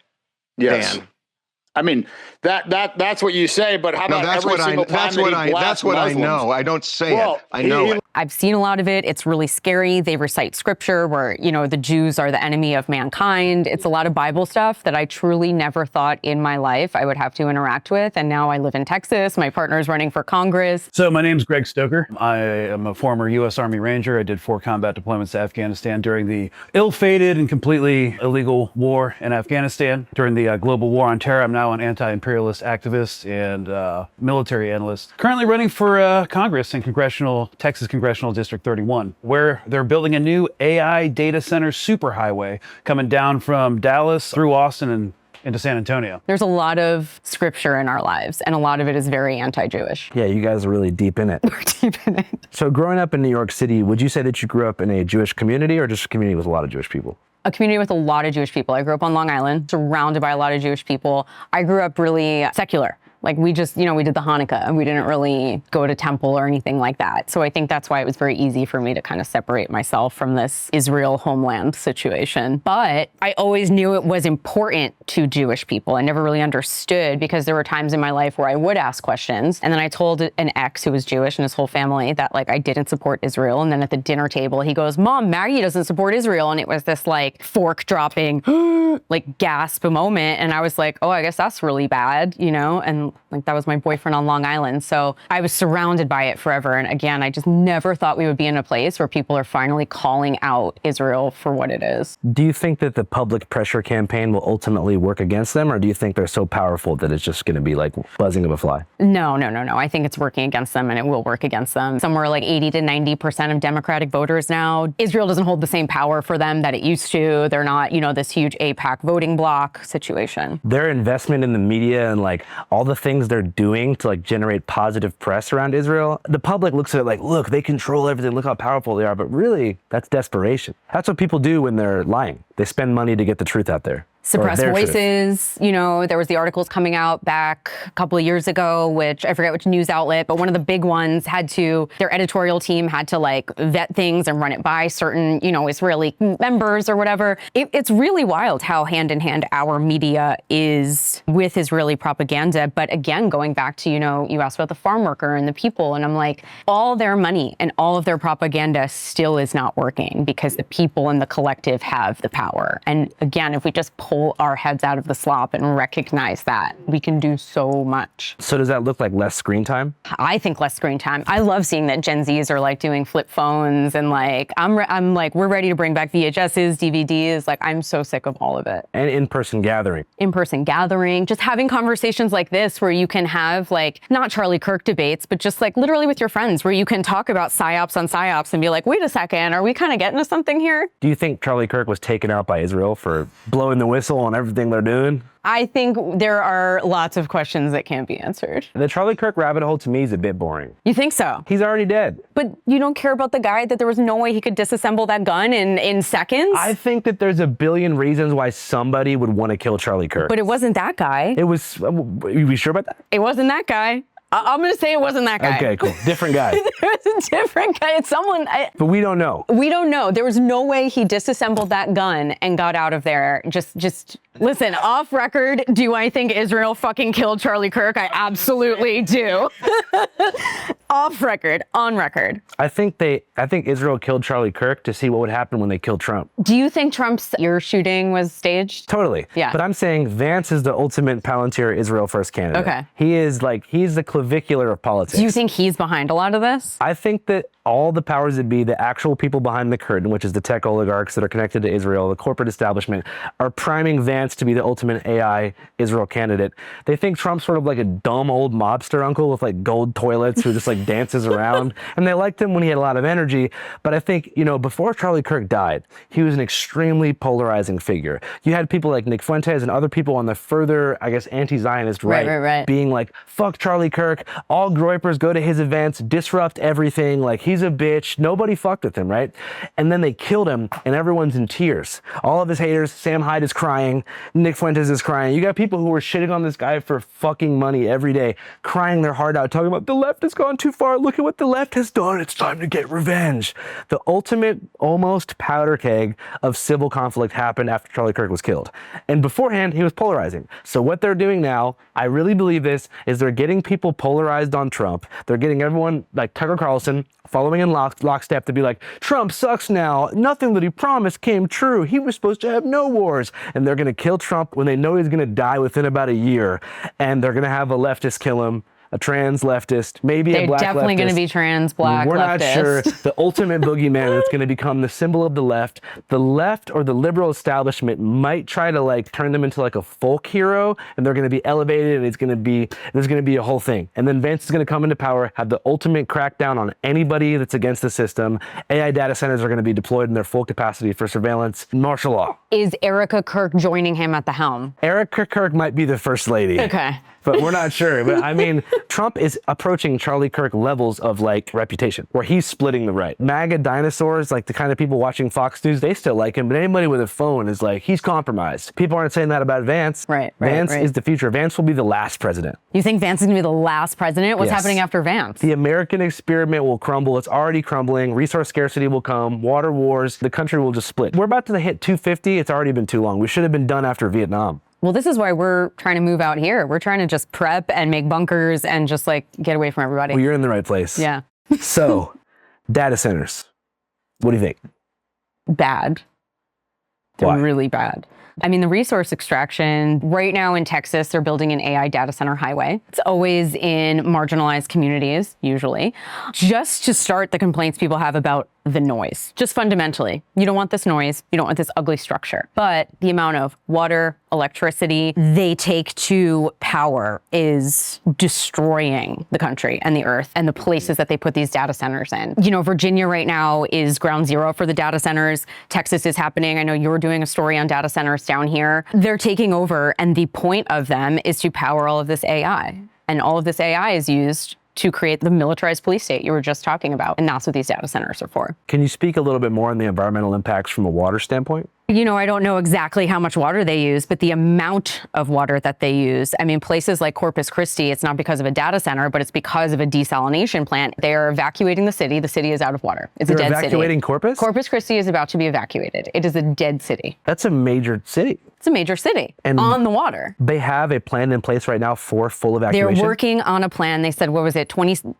Yes. Dan. I mean, that's what you say, but how about every single time that's what I know. I don't say it. I know it. I've seen a lot of it. It's really scary. They recite scripture where, the Jews are the enemy of mankind. It's a lot of Bible stuff that I truly never thought in my life I would have to interact with. And now I live in Texas. My partner's running for Congress. So my name's Greg Stoker. I am a former U.S. Army Ranger. I did 4 combat deployments to Afghanistan during the ill-fated and completely illegal war in Afghanistan. During the global war on terror, I'm now an anti-imperialist activist and military analyst. Currently running for Congress in Texas Congressional District 31, where they're building a new AI data center superhighway coming down from Dallas through Austin and into San Antonio. There's a lot of scripture in our lives, and a lot of it is very anti-Jewish. Yeah, you guys are really deep in it. We're deep in it. So growing up in New York City, would you say that you grew up in a Jewish community or just a community with a lot of Jewish people? A community with a lot of Jewish people. I grew up on Long Island, surrounded by a lot of Jewish people. I grew up really secular. Like we just, we did the Hanukkah and we didn't really go to temple or anything like that. So I think that's why it was very easy for me to kind of separate myself from this Israel homeland situation. But I always knew it was important to Jewish people. I never really understood because there were times in my life where I would ask questions. And then I told an ex who was Jewish and his whole family that I didn't support Israel. And then at the dinner table, he goes, "Mom, Maggie doesn't support Israel." And it was this fork dropping, gasp moment. And I was like, oh, I guess that's really bad, and that was my boyfriend on Long Island. So I was surrounded by it forever. And again, I just never thought we would be in a place where people are finally calling out Israel for what it is. Do you think that the public pressure campaign will ultimately work against them? Or do you think they're so powerful that it's just going to be like buzzing of a fly? No. I think it's working against them and it will work against them. Somewhere like 80 to 90% of Democratic voters now, Israel doesn't hold the same power for them that it used to. They're not, this huge AIPAC voting bloc situation. Their investment in the media and all the things they're doing to generate positive press around Israel, the public looks at it look, they control everything, look how powerful they are. But really, that's desperation. That's what people do when they're lying. They spend money to get the truth out there. Suppressed voices, there was the articles coming out back a couple of years ago, which I forget which news outlet, but one of the big ones their editorial team had to vet things and run it by certain, Israeli members or whatever. It's really wild how hand in hand our media is with Israeli propaganda. But again, going back to, you asked about the farm worker and the people, and I'm like, all their money and all of their propaganda still is not working because the people and the collective have the power. And again, if we just pull pull our heads out of the slop and recognize that we can do so much. So does that look like less screen time? I think less screen time. I love seeing that Gen Zs are like doing flip phones and like, I'm like, we're ready to bring back VHSs, DVDs. Like, I'm so sick of all of it. And in-person gathering. In-person gathering, just having conversations like this where you can have like, not Charlie Kirk debates, but just like literally with your friends where you can talk about psyops on psyops and be like, wait a second, are we kind of getting to something here? Do you think Charlie Kirk was taken out by Israel for blowing the whistle on everything they're doing? I think there are lots of questions that can't be answered. The Charlie Kirk rabbit hole to me is a bit boring. You think so? He's already dead. But you don't care about the guy that there was no way he could disassemble that gun in seconds? I think that there's a billion reasons why somebody would want to kill Charlie Kirk. But it wasn't that guy. It was, are you sure about that? It wasn't that guy. I'm going to say it wasn't that guy. Okay, cool. Different guy. There was a different guy. It's someone. But we don't know. We don't know. There was no way he disassembled that gun and got out of there. Just listen, off record, do I think Israel fucking killed Charlie Kirk? I absolutely do. Off record, on record. I think Israel killed Charlie Kirk to see what would happen when they killed Trump. Do you think Trump's ear shooting was staged? Totally. Yeah. But I'm saying Vance is the ultimate Palantir Israel first candidate. Okay. He's the clavicular of politics. Do you think he's behind a lot of this? I think that all the powers that be, the actual people behind the curtain, which is the tech oligarchs that are connected to Israel, the corporate establishment, are priming Vance to be the ultimate AI Israel candidate. They think Trump's sort of like a dumb old mobster uncle with like gold toilets who just like dances around. And they liked him when he had a lot of energy. But I think, before Charlie Kirk died, he was an extremely polarizing figure. You had people like Nick Fuentes and other people on the further, I guess, anti-Zionist right. being like, fuck Charlie Kirk, all Groypers go to his events, disrupt everything, like he's a bitch, nobody fucked with him, right? And then they killed him and everyone's in tears. All of his haters, Sam Hyde is crying, Nick Fuentes is crying. You got people who were shitting on this guy for fucking money every day, crying their heart out, talking about the left has gone too far, look at what the left has done, it's time to get revenge. The ultimate, almost powder keg of civil conflict happened after Charlie Kirk was killed. And beforehand, he was polarizing. So what they're doing now, I really believe this, is they're getting people polarized on Trump. They're getting everyone, like Tucker Carlson, following in lockstep to be like, Trump sucks now. Nothing that he promised came true. He was supposed to have no wars. And they're going to kill Trump when they know he's going to die within about a year. And they're going to have a leftist kill him. A trans leftist, maybe a black leftist. They're definitely going to be trans, black We're leftist. not sure. The ultimate boogeyman that's going to become the symbol of the left. The left or the liberal establishment might try to like turn them into like a folk hero, and they're going to be elevated, and there's going to be a whole thing. And then Vance is going to come into power, have the ultimate crackdown on anybody that's against the system. AI data centers are going to be deployed in their full capacity for surveillance, martial law. Is Erica Kirk joining him at the helm? Erica Kirk might be the first lady. Okay. But we're not sure. But I mean, Trump is approaching Charlie Kirk levels of like reputation, where he's splitting the right. MAGA dinosaurs, like the kind of people watching Fox News, they still like him. But anybody with a phone is like, he's compromised. People aren't saying that about Vance. Right. Vance is the future. Vance will be the last president. You think Vance is going to be the last president? What's happening after Vance? The American experiment will crumble. It's already crumbling. Resource scarcity will come. Water wars. The country will just split. We're about to hit 250. It's already been too long. We should have been done after Vietnam. Well, this is why we're trying to move out here. We're trying to just prep and make bunkers and just like get away from everybody. Well, you're in the right place. Yeah. So, data centers. What do you think? Bad. They're Why? really bad. I mean, the resource extraction, right now in Texas, they're building an AI data center highway. It's always in marginalized communities, usually, just to start the complaints people have about the noise. Just fundamentally, you don't want this noise, you don't want this ugly structure. But the amount of water, electricity they take to power is destroying the country and the earth and the places that they put these data centers in. Virginia right now is ground zero for the data centers. Texas is happening. I know you're doing a story on data centers down here. They're taking over, and the point of them is to power all of this AI. And all of this AI is used to create the militarized police state you were just talking about. And that's what these data centers are for. Can you speak a little bit more on the environmental impacts from a water standpoint? I don't know exactly how much water they use, but the amount of water that they use, I mean, places like Corpus Christi, it's not because of a data center, but it's because of a desalination plant. They are evacuating the city. The city is out of water. It's a dead city. They're evacuating Corpus? Corpus Christi is about to be evacuated. It is a dead city. That's a major city. It's a major city and on the water. They have a plan in place right now for full evacuation? They're working on a plan. They said,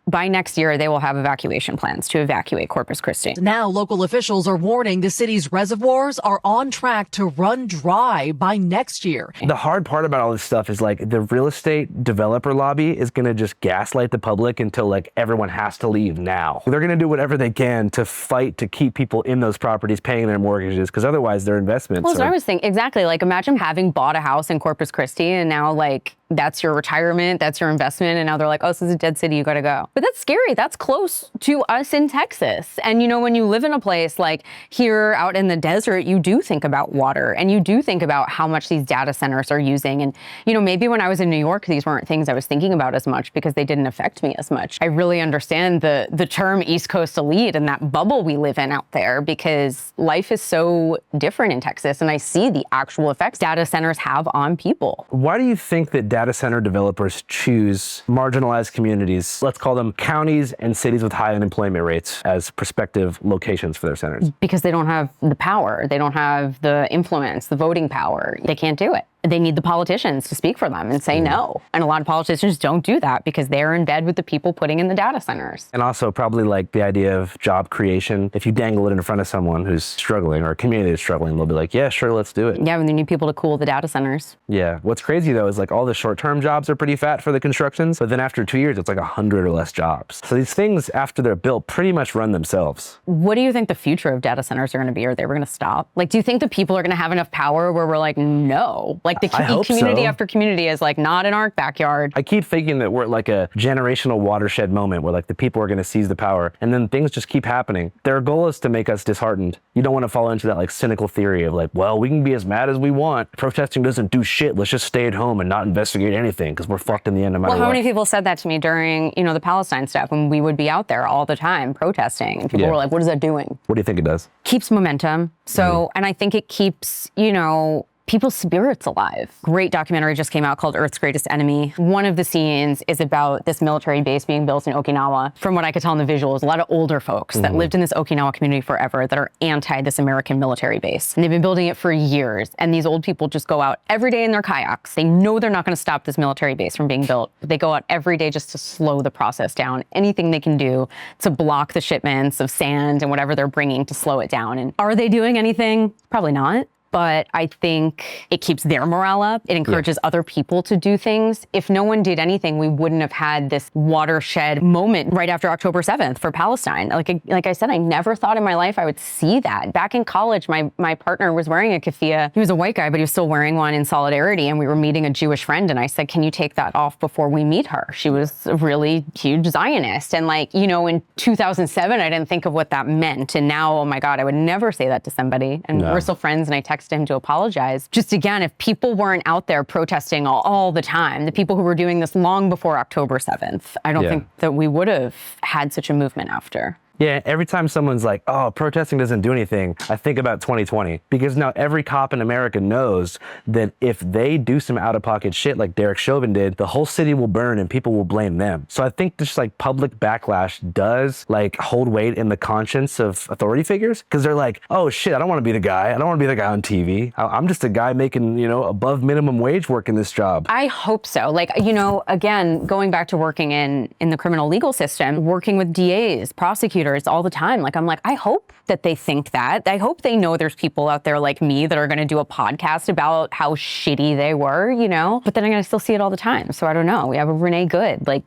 by next year, they will have evacuation plans to evacuate Corpus Christi. Now, local officials are warning the city's reservoirs are on on track to run dry by next year. The hard part about all this stuff is like the real estate developer lobby is going to just gaslight the public until like everyone has to leave now. They're going to do whatever they can to fight to keep people in those properties paying their mortgages, because otherwise their investments Well, that's what I was thinking. Exactly. Like imagine having bought a house in Corpus Christi and now like that's your retirement, that's your investment, and now they're like, oh, this is a dead city, you gotta go. But that's scary. That's close to us in Texas. And you know, when you live in a place like here out in the desert, you do think about water and you do think about how much these data centers are using. And you know, maybe when I was in New York, these weren't things I was thinking about as much because they didn't affect me as much. I really understand the term East Coast elite and that bubble we live in out there, because life is so different in Texas and I see the actual effects data centers have on people. Why do you think that data center developers choose marginalized communities, let's call them counties and cities with high unemployment rates, as prospective locations for their centers? Because they don't have the power. They don't have the influence, the voting power. They can't do it. They need the politicians to speak for them and say no. And a lot of politicians don't do that because they're in bed with the people putting in the data centers. And also probably like the idea of job creation. If you dangle it in front of someone who's struggling or a community that's struggling, they'll be like, yeah, sure, let's do it. Yeah, and they need people to cool the data centers. Yeah. What's crazy though is like all the short-term jobs are pretty fat for the constructions, but then after 2 years, it's like 100 or less jobs. So these things after they're built pretty much run themselves. What do you think the future of data centers are going to be? Are they ever going to stop? Like, do you think the people are going to have enough power where we're like, no? Like the community after community is like, not in our backyard. I keep thinking that we're at like a generational watershed moment where like the people are going to seize the power and then things just keep happening. Their goal is to make us disheartened. You don't want to fall into that like cynical theory of like, well, we can be as mad as we want. Protesting doesn't do shit. Let's just stay at home and not investigate anything because we're fucked in the end no matter what. Well, how many people said that to me during, you know, the Palestine stuff when we would be out there all the time protesting and people were like, what is that doing? What do you think it does? Keeps momentum. So, and I think it keeps, you know, people's spirits alive. Great documentary just came out called Earth's Greatest Enemy. One of the scenes is about this military base being built in Okinawa. From what I could tell in the visuals, a lot of older folks that lived in this Okinawa community forever that are anti this American military base. And they've been building it for years. And these old people just go out every day in their kayaks. They know they're not going to stop this military base from being built. They go out every day just to slow the process down. Anything they can do to block the shipments of sand and whatever they're bringing to slow it down. And are they doing anything? Probably not. But I think it keeps their morale up. It encourages other people to do things. If no one did anything, we wouldn't have had this watershed moment right after October 7th for Palestine. Like I said, I never thought in my life I would see that. Back in college, my partner was wearing a keffiyeh. He was a white guy, but he was still wearing one in solidarity. And we were meeting a Jewish friend. And I said, can you take that off before we meet her? She was a really huge Zionist. And like, you know, in 2007, I didn't think of what that meant. And now, oh my God, I would never say that to somebody. And we're still friends. And I texted him to apologize. Just again, if people weren't out there protesting all the time, the people who were doing this long before October 7th, I don't think that we would have had such a movement after. Yeah, every time someone's like, oh, protesting doesn't do anything, I think about 2020. Because now every cop in America knows that if they do some out-of-pocket shit like Derek Chauvin did, the whole city will burn and people will blame them. So I think just like public backlash does like hold weight in the conscience of authority figures. Because they're like, oh shit, I don't want to be the guy. I don't want to be the guy on TV. I'm just a guy making, you know, above minimum wage work in this job. I hope so. Like, you know, again, going back to working in the criminal legal system, working with DAs, prosecutors, all the time. Like, I'm like, I hope that they think that. I hope they know there's people out there like me that are going to do a podcast about how shitty they were, you know? But then I'm going to still see it all the time. So I don't know. We have a Renee Good. Like,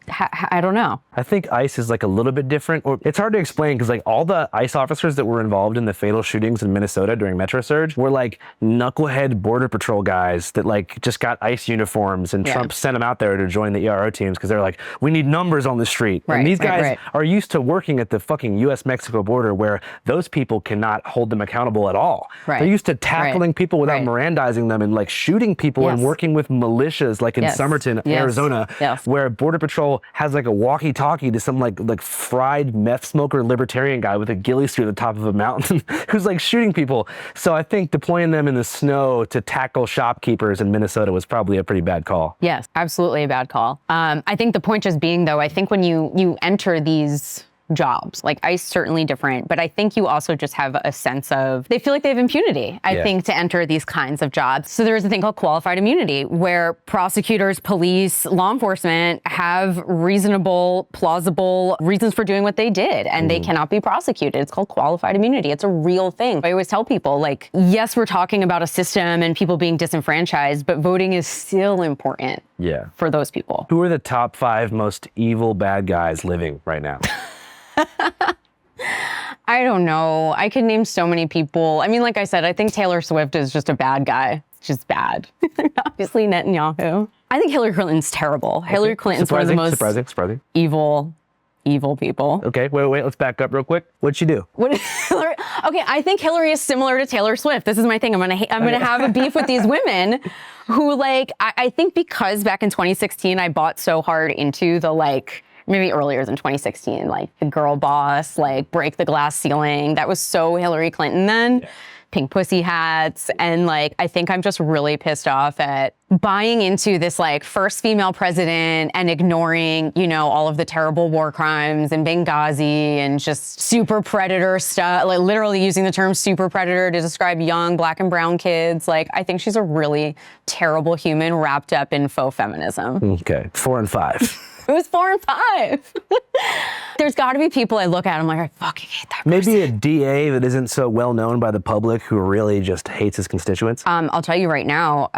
I don't know. I think ICE is like a little bit different. Or it's hard to explain because like all the ICE officers that were involved in the fatal shootings in Minnesota during Metro Surge were like knucklehead Border Patrol guys that like just got ICE uniforms and Trump sent them out there to join the ERO teams because they're like, we need numbers on the street. And these guys are used to working at the fucking U.S.-Mexico border where those people cannot hold them accountable at all. They're used to tackling people without Mirandizing them and like shooting people and working with militias like in Somerton, Arizona, where Border Patrol has like a walkie-talkie to some like fried meth smoker libertarian guy with a ghillie suit at the top of a mountain who's like shooting people. So I think deploying them in the snow to tackle shopkeepers in Minnesota was probably a pretty bad call. Yes, absolutely a bad call. I think the point just being though, I think when you enter these jobs. Like ICE certainly different, but I think you also just have a sense of, they feel like they have impunity, I think, to enter these kinds of jobs. So there's a thing called qualified immunity where prosecutors, police, law enforcement have reasonable, plausible reasons for doing what they did, and they cannot be prosecuted. It's called qualified immunity. It's a real thing. I always tell people, like, yes, we're talking about a system and people being disenfranchised, but voting is still important for those people. Who are the top 5 most evil bad guys living right now? I don't know. I could name so many people. I mean, like I said, I think Taylor Swift is just a bad guy. She's bad. Obviously, Netanyahu. I think Hillary Clinton's terrible. Okay. Hillary Clinton's one of the most surprising. evil people. Okay, wait. Let's back up real quick. What'd she do? Okay, I think Hillary is similar to Taylor Swift. This is my thing. I'm gonna have a beef with these women who, like, I think because back in 2016, I bought so hard into the, like, maybe earlier than 2016, like the girl boss, like break the glass ceiling. That was so Hillary Clinton then. Yeah. Pink pussy hats. And like, I think I'm just really pissed off at buying into this like first female president and ignoring, you know, all of the terrible war crimes in Benghazi and just super predator stuff, like literally using the term super predator to describe young Black and brown kids. Like, I think she's a really terrible human wrapped up in faux feminism. Okay, 4 and 5. It was 4 and 5. There's got to be people I look at, I'm like, I fucking hate that person. Maybe a DA that isn't so well known by the public who really just hates his constituents? I'll tell you right now,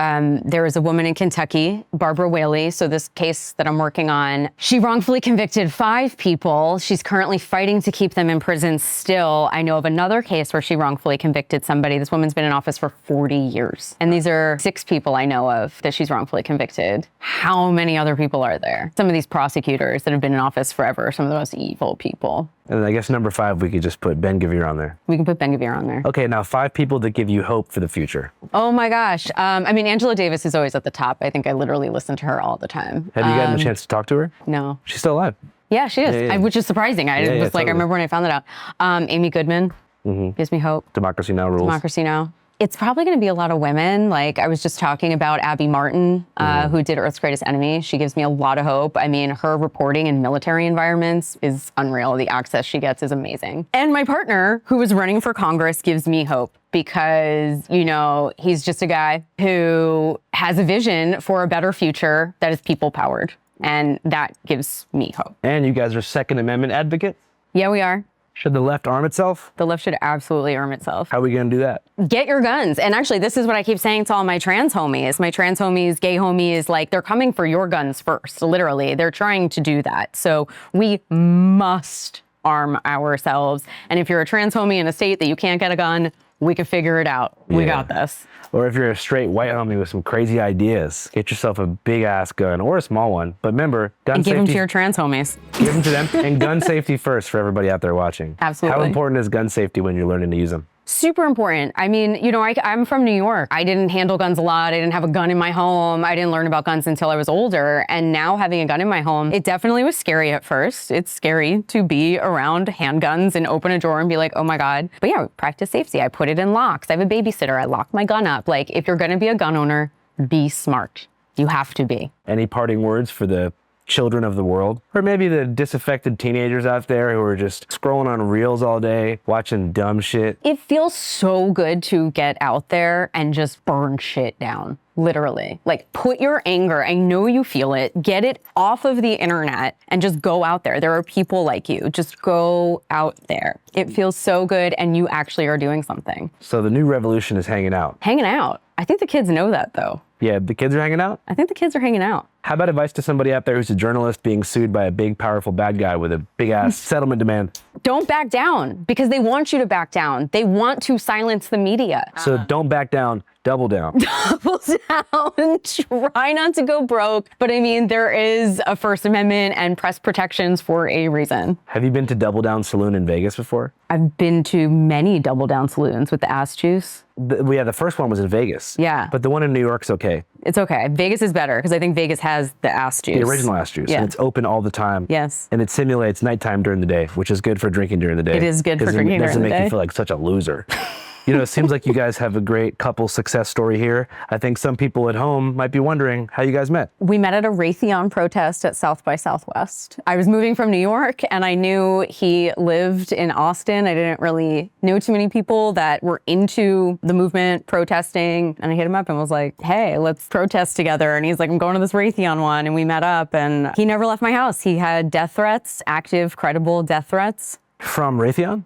there is a woman in Kentucky, Barbara Whaley. So this case that I'm working on, she wrongfully convicted 5 people. She's currently fighting to keep them in prison still. I know of another case where she wrongfully convicted somebody. This woman's been in office for 40 years. And these are 6 people I know of that she's wrongfully convicted. How many other people are there? Some of these prosecutors that have been in office forever, some of the most evil people. And I guess number 5, we could just put Ben Gvir on there. We can put Ben Gvir on there. Okay, now 5 people that give you hope for the future. Oh my gosh. I mean, Angela Davis is always at the top. I think I literally listen to her all the time. Have you gotten a chance to talk to her? No. She's still alive. Yeah, she is, which is surprising. I was like, totally. I remember when I found that out. Amy Goodman gives me hope. Democracy Now! Rules. Democracy Now! It's probably going to be a lot of women. Like, I was just talking about Abby Martin, who did Earth's Greatest Enemy. She gives me a lot of hope. I mean, her reporting in military environments is unreal. The access she gets is amazing. And my partner, who is running for Congress, gives me hope because, you know, he's just a guy who has a vision for a better future that is people-powered. And that gives me hope. And you guys are Second Amendment advocates? Yeah, we are. Should the left arm itself? The left should absolutely arm itself. How are we going to do that? Get your guns. And actually, this is what I keep saying to all my trans homies. My trans homies, gay homies, like, they're coming for your guns first, literally. They're trying to do that. So we must arm ourselves. And if you're a trans homie in a state that you can't get a gun, we can figure it out. We got this. Or if you're a straight white homie with some crazy ideas, get yourself a big ass gun or a small one. But remember, gun and safety. give them to your trans homies. Give them to them. And gun safety first for everybody out there watching. Absolutely. How important is gun safety when you're learning to use them? Super important. I mean, you know, I'm from New York. I didn't handle guns a lot. I didn't have a gun in my home. I didn't learn about guns until I was older. And now having a gun in my home, it definitely was scary at first. It's scary to be around handguns and open a drawer and be like, oh my God. But yeah, practice safety. I put it in locks. I have a babysitter. I lock my gun up. Like, if you're going to be a gun owner, be smart. You have to be. Any parting words for the children of the world? Or maybe the disaffected teenagers out there who are just scrolling on reels all day, watching dumb shit? It feels so good to get out there and just burn shit down. Literally. Like, put your anger, I know you feel it, get it off of the internet and just go out there. There are people like you. Just go out there. It feels so good and you actually are doing something. So the new revolution is hanging out. Hanging out. I think the kids know that though. Yeah, the kids are hanging out? I think the kids are hanging out. How about advice to somebody out there who's a journalist being sued by a big, powerful bad guy with a big ass settlement demand? Don't back down because they want you to back down. They want to silence the media. So don't back down, double down. Double down. Try not to go broke. But I mean, there is a First Amendment and press protections for a reason. Have you been to Double Down Saloon in Vegas before? I've been to many Double Down saloons with the ass juice. The first one was in Vegas. Yeah. But the one in New York's okay. It's okay. Vegas is better because I think Vegas has the ass juice. The original ass juice. Yeah. And it's open all the time. Yes. And it simulates nighttime during the day, which is good for drinking during the day. It is good for drinking during the day. It doesn't make you feel like such a loser. You know, it seems like you guys have a great couple success story here. I think some people at home might be wondering how you guys met. We met at a Raytheon protest at South by Southwest. I was moving from New York and I knew he lived in Austin. I didn't really know too many people that were into the movement, protesting. And I hit him up and was like, hey, let's protest together. And he's like, I'm going to this Raytheon one. And we met up and he never left my house. He had death threats, active, credible death threats. From Raytheon?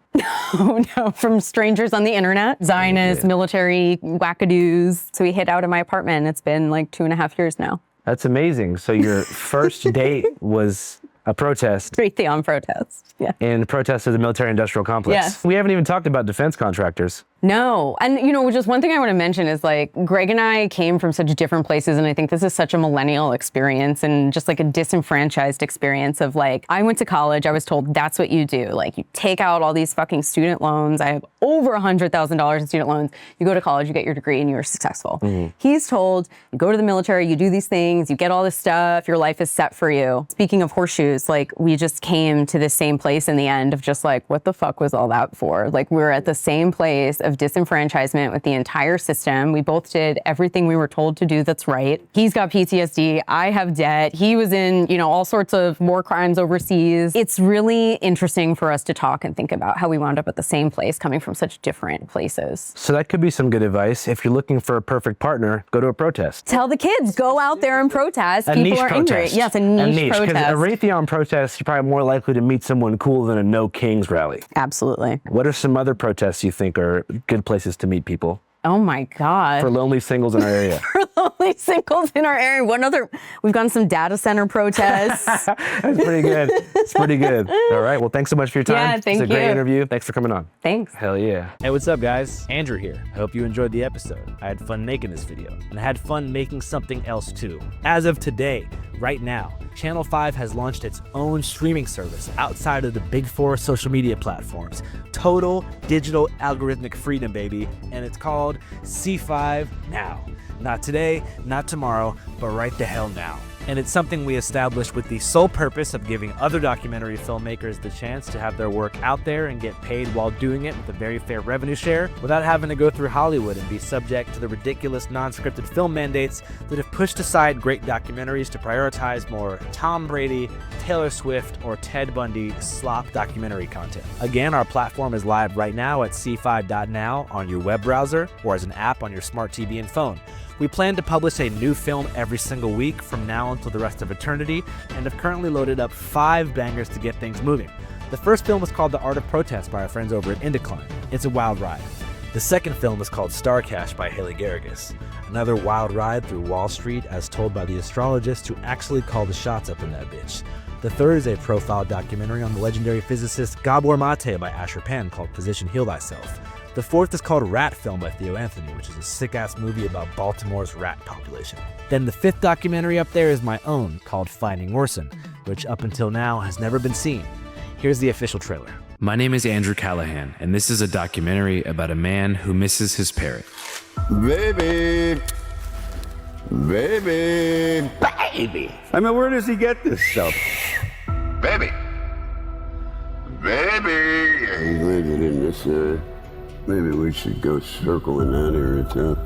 No, from strangers on the internet, Zionists, military wackadoos. So we hid out in my apartment. It's been like 2.5 years now. That's amazing. So your first date was a protest. Raytheon protest, yeah. In protest of the military-industrial complex. Yes. We haven't even talked about defense contractors. No. And, you know, just one thing I want to mention is like Greg and I came from such different places. And I think this is such a millennial experience and just like a disenfranchised experience of like, I went to college. I was told that's what you do. Like you take out all these fucking student loans. I have over $100,000 in student loans. You go to college, you get your degree and you're successful. Mm-hmm. He's told you go to the military, you do these things, you get all this stuff, your life is set for you. Speaking of horseshoes, like we just came to the same place in the end of just like, what the fuck was all that for? Like we're at the same place of disenfranchisement with the entire system. We both did everything we were told to do that's right. He's got PTSD. I have debt. He was in, you know, all sorts of war crimes overseas. It's really interesting for us to talk and think about how we wound up at the same place coming from such different places. So that could be some good advice. If you're looking for a perfect partner, go to a protest. Tell the kids, go out there and protest. A People niche are protest. angry. Yes, a niche protest. Because a Raytheon protest, you're probably more likely to meet someone cool than a No Kings rally. Absolutely. What are some other protests you think are good places to meet people? Oh my God. For lonely singles in our area. For lonely singles in our area. We've gone some data center protests. That's pretty good. It's pretty good. All right. Well, thanks so much for your time. Yeah, thank you. It's a great interview. Thanks for coming on. Thanks. Hell yeah. Hey, what's up, guys? Andrew here. I hope you enjoyed the episode. I had fun making this video, and I had fun making something else too. As of today, right now, Channel 5 has launched its own streaming service outside of the big four social media platforms. Total digital algorithmic freedom, baby. And it's called C5 Now. Not today, not tomorrow, but right the hell now. And it's something we established with the sole purpose of giving other documentary filmmakers the chance to have their work out there and get paid while doing it with a very fair revenue share without having to go through Hollywood and be subject to the ridiculous non-scripted film mandates that have pushed aside great documentaries to prioritize more Tom Brady, Taylor Swift, or Ted Bundy slop documentary content. Again, our platform is live right now at c5.now on your web browser or as an app on your smart TV and phone. We plan to publish a new film every single week from now until the rest of eternity, and have currently loaded up 5 bangers to get things moving. The first film is called The Art of Protest by our friends over at Indecline. It's a wild ride. The second film is called Starcash by Haley Garrigus. Another wild ride through Wall Street as told by the astrologist who actually called the shots up in that bitch. The third is a profile documentary on the legendary physicist Gabor Mate by Asher Penn called Physician Heal Thyself. The fourth is called Rat Film by Theo Anthony, which is a sick-ass movie about Baltimore's rat population. Then the fifth documentary up there is my own, called Finding Orson, which up until now has never been seen. Here's the official trailer. My name is Andrew Callahan, and this is a documentary about a man who misses his parrot. Baby. Baby. Baby. I mean, where does he get this stuff? Baby. Baby. He's living in this, maybe we should go circling that area too.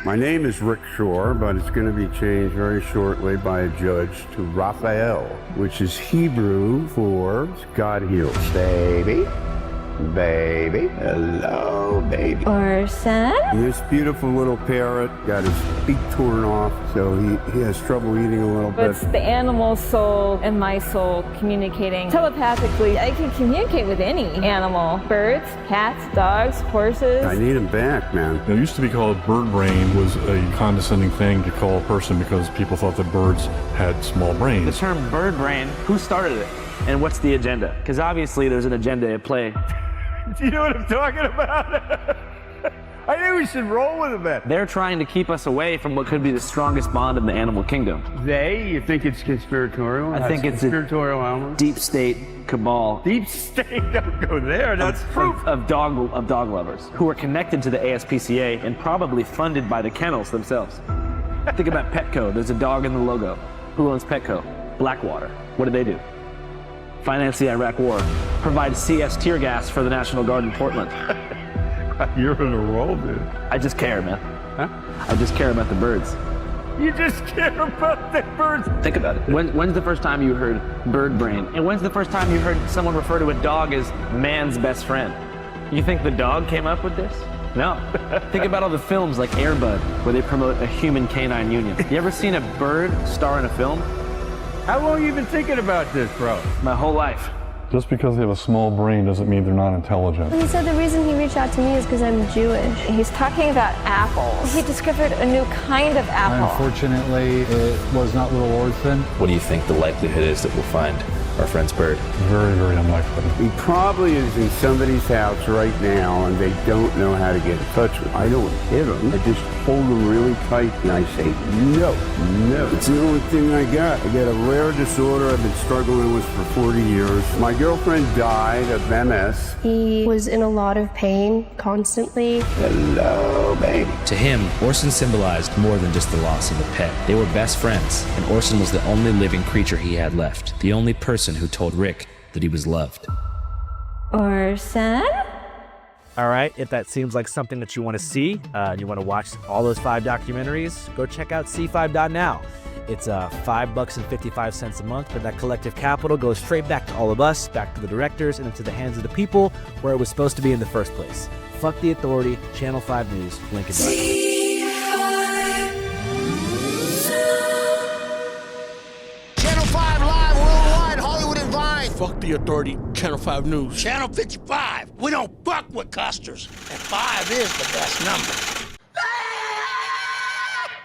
My name is Rick Shore, but it's going to be changed very shortly by a judge to Raphael, which is Hebrew for God heals. Baby. Baby. Hello, baby. Orson? This beautiful little parrot got his beak torn off, so he has trouble eating a little bit. It's the animal soul and my soul communicating telepathically. I can communicate with any animal. Birds, cats, dogs, horses. I need him back, man. It used to be called bird brain, was a condescending thing to call a person because people thought that birds had small brains. The term bird brain, who started it? And what's the agenda? Because obviously there's an agenda at play. Do you know what I'm talking about? I think we should roll with it, man. They're trying to keep us away from what could be the strongest bond in the animal kingdom. You think it's conspiratorial? I think it's conspiratorial element. Deep state cabal. Deep state, don't go there. That's proof. Of dog lovers who are connected to the ASPCA and probably funded by the kennels themselves. Think about Petco. There's a dog in the logo. Who owns Petco? Blackwater. What do? finance the Iraq War, provide CS tear gas for the National Guard in Portland. You're in a roll, dude. I just care, man. Huh? I just care about the birds. You just care about the birds. Think about it. When's the first time you heard bird brain? And when's the first time you heard someone refer to a dog as man's best friend? You think the dog came up with this? No. Think about all the films like Air Bud, where they promote a human canine union. You ever seen a bird star in a film? How long have you been thinking about this, bro? My whole life. Just because they have a small brain doesn't mean they're not intelligent. He said the reason he reached out to me is because I'm Jewish. He's talking about apples. He discovered a new kind of apple. Unfortunately, it was not Little Orphan. What do you think the likelihood is that we'll find our friend's bird? Very, very unlikely. He probably is in somebody's house right now and they don't know how to get in touch with him. I don't hit him. I just hold him really tight and I say, no. It's the only thing I got. I got a rare disorder I've been struggling with for 40 years. My girlfriend died of MS. He was in a lot of pain constantly. Hello, baby. To him, Orson symbolized more than just the loss of a pet. They were best friends, and Orson was the only living creature he had left, the only person who told Rick that he was loved. Orson? All right, if that seems like something that you want to see, and you want to watch all those 5 documentaries, go check out C5.now. It's $5.55 a month, but that collective capital goes straight back to all of us, back to the directors, and into the hands of the people where it was supposed to be in the first place. Fuck the authority, Channel 5 News, link in Channel 5 live worldwide, Hollywood and Vine. Fuck the authority, Channel 5 News. Channel 55. We don't fuck with custers. And 5 is the best number.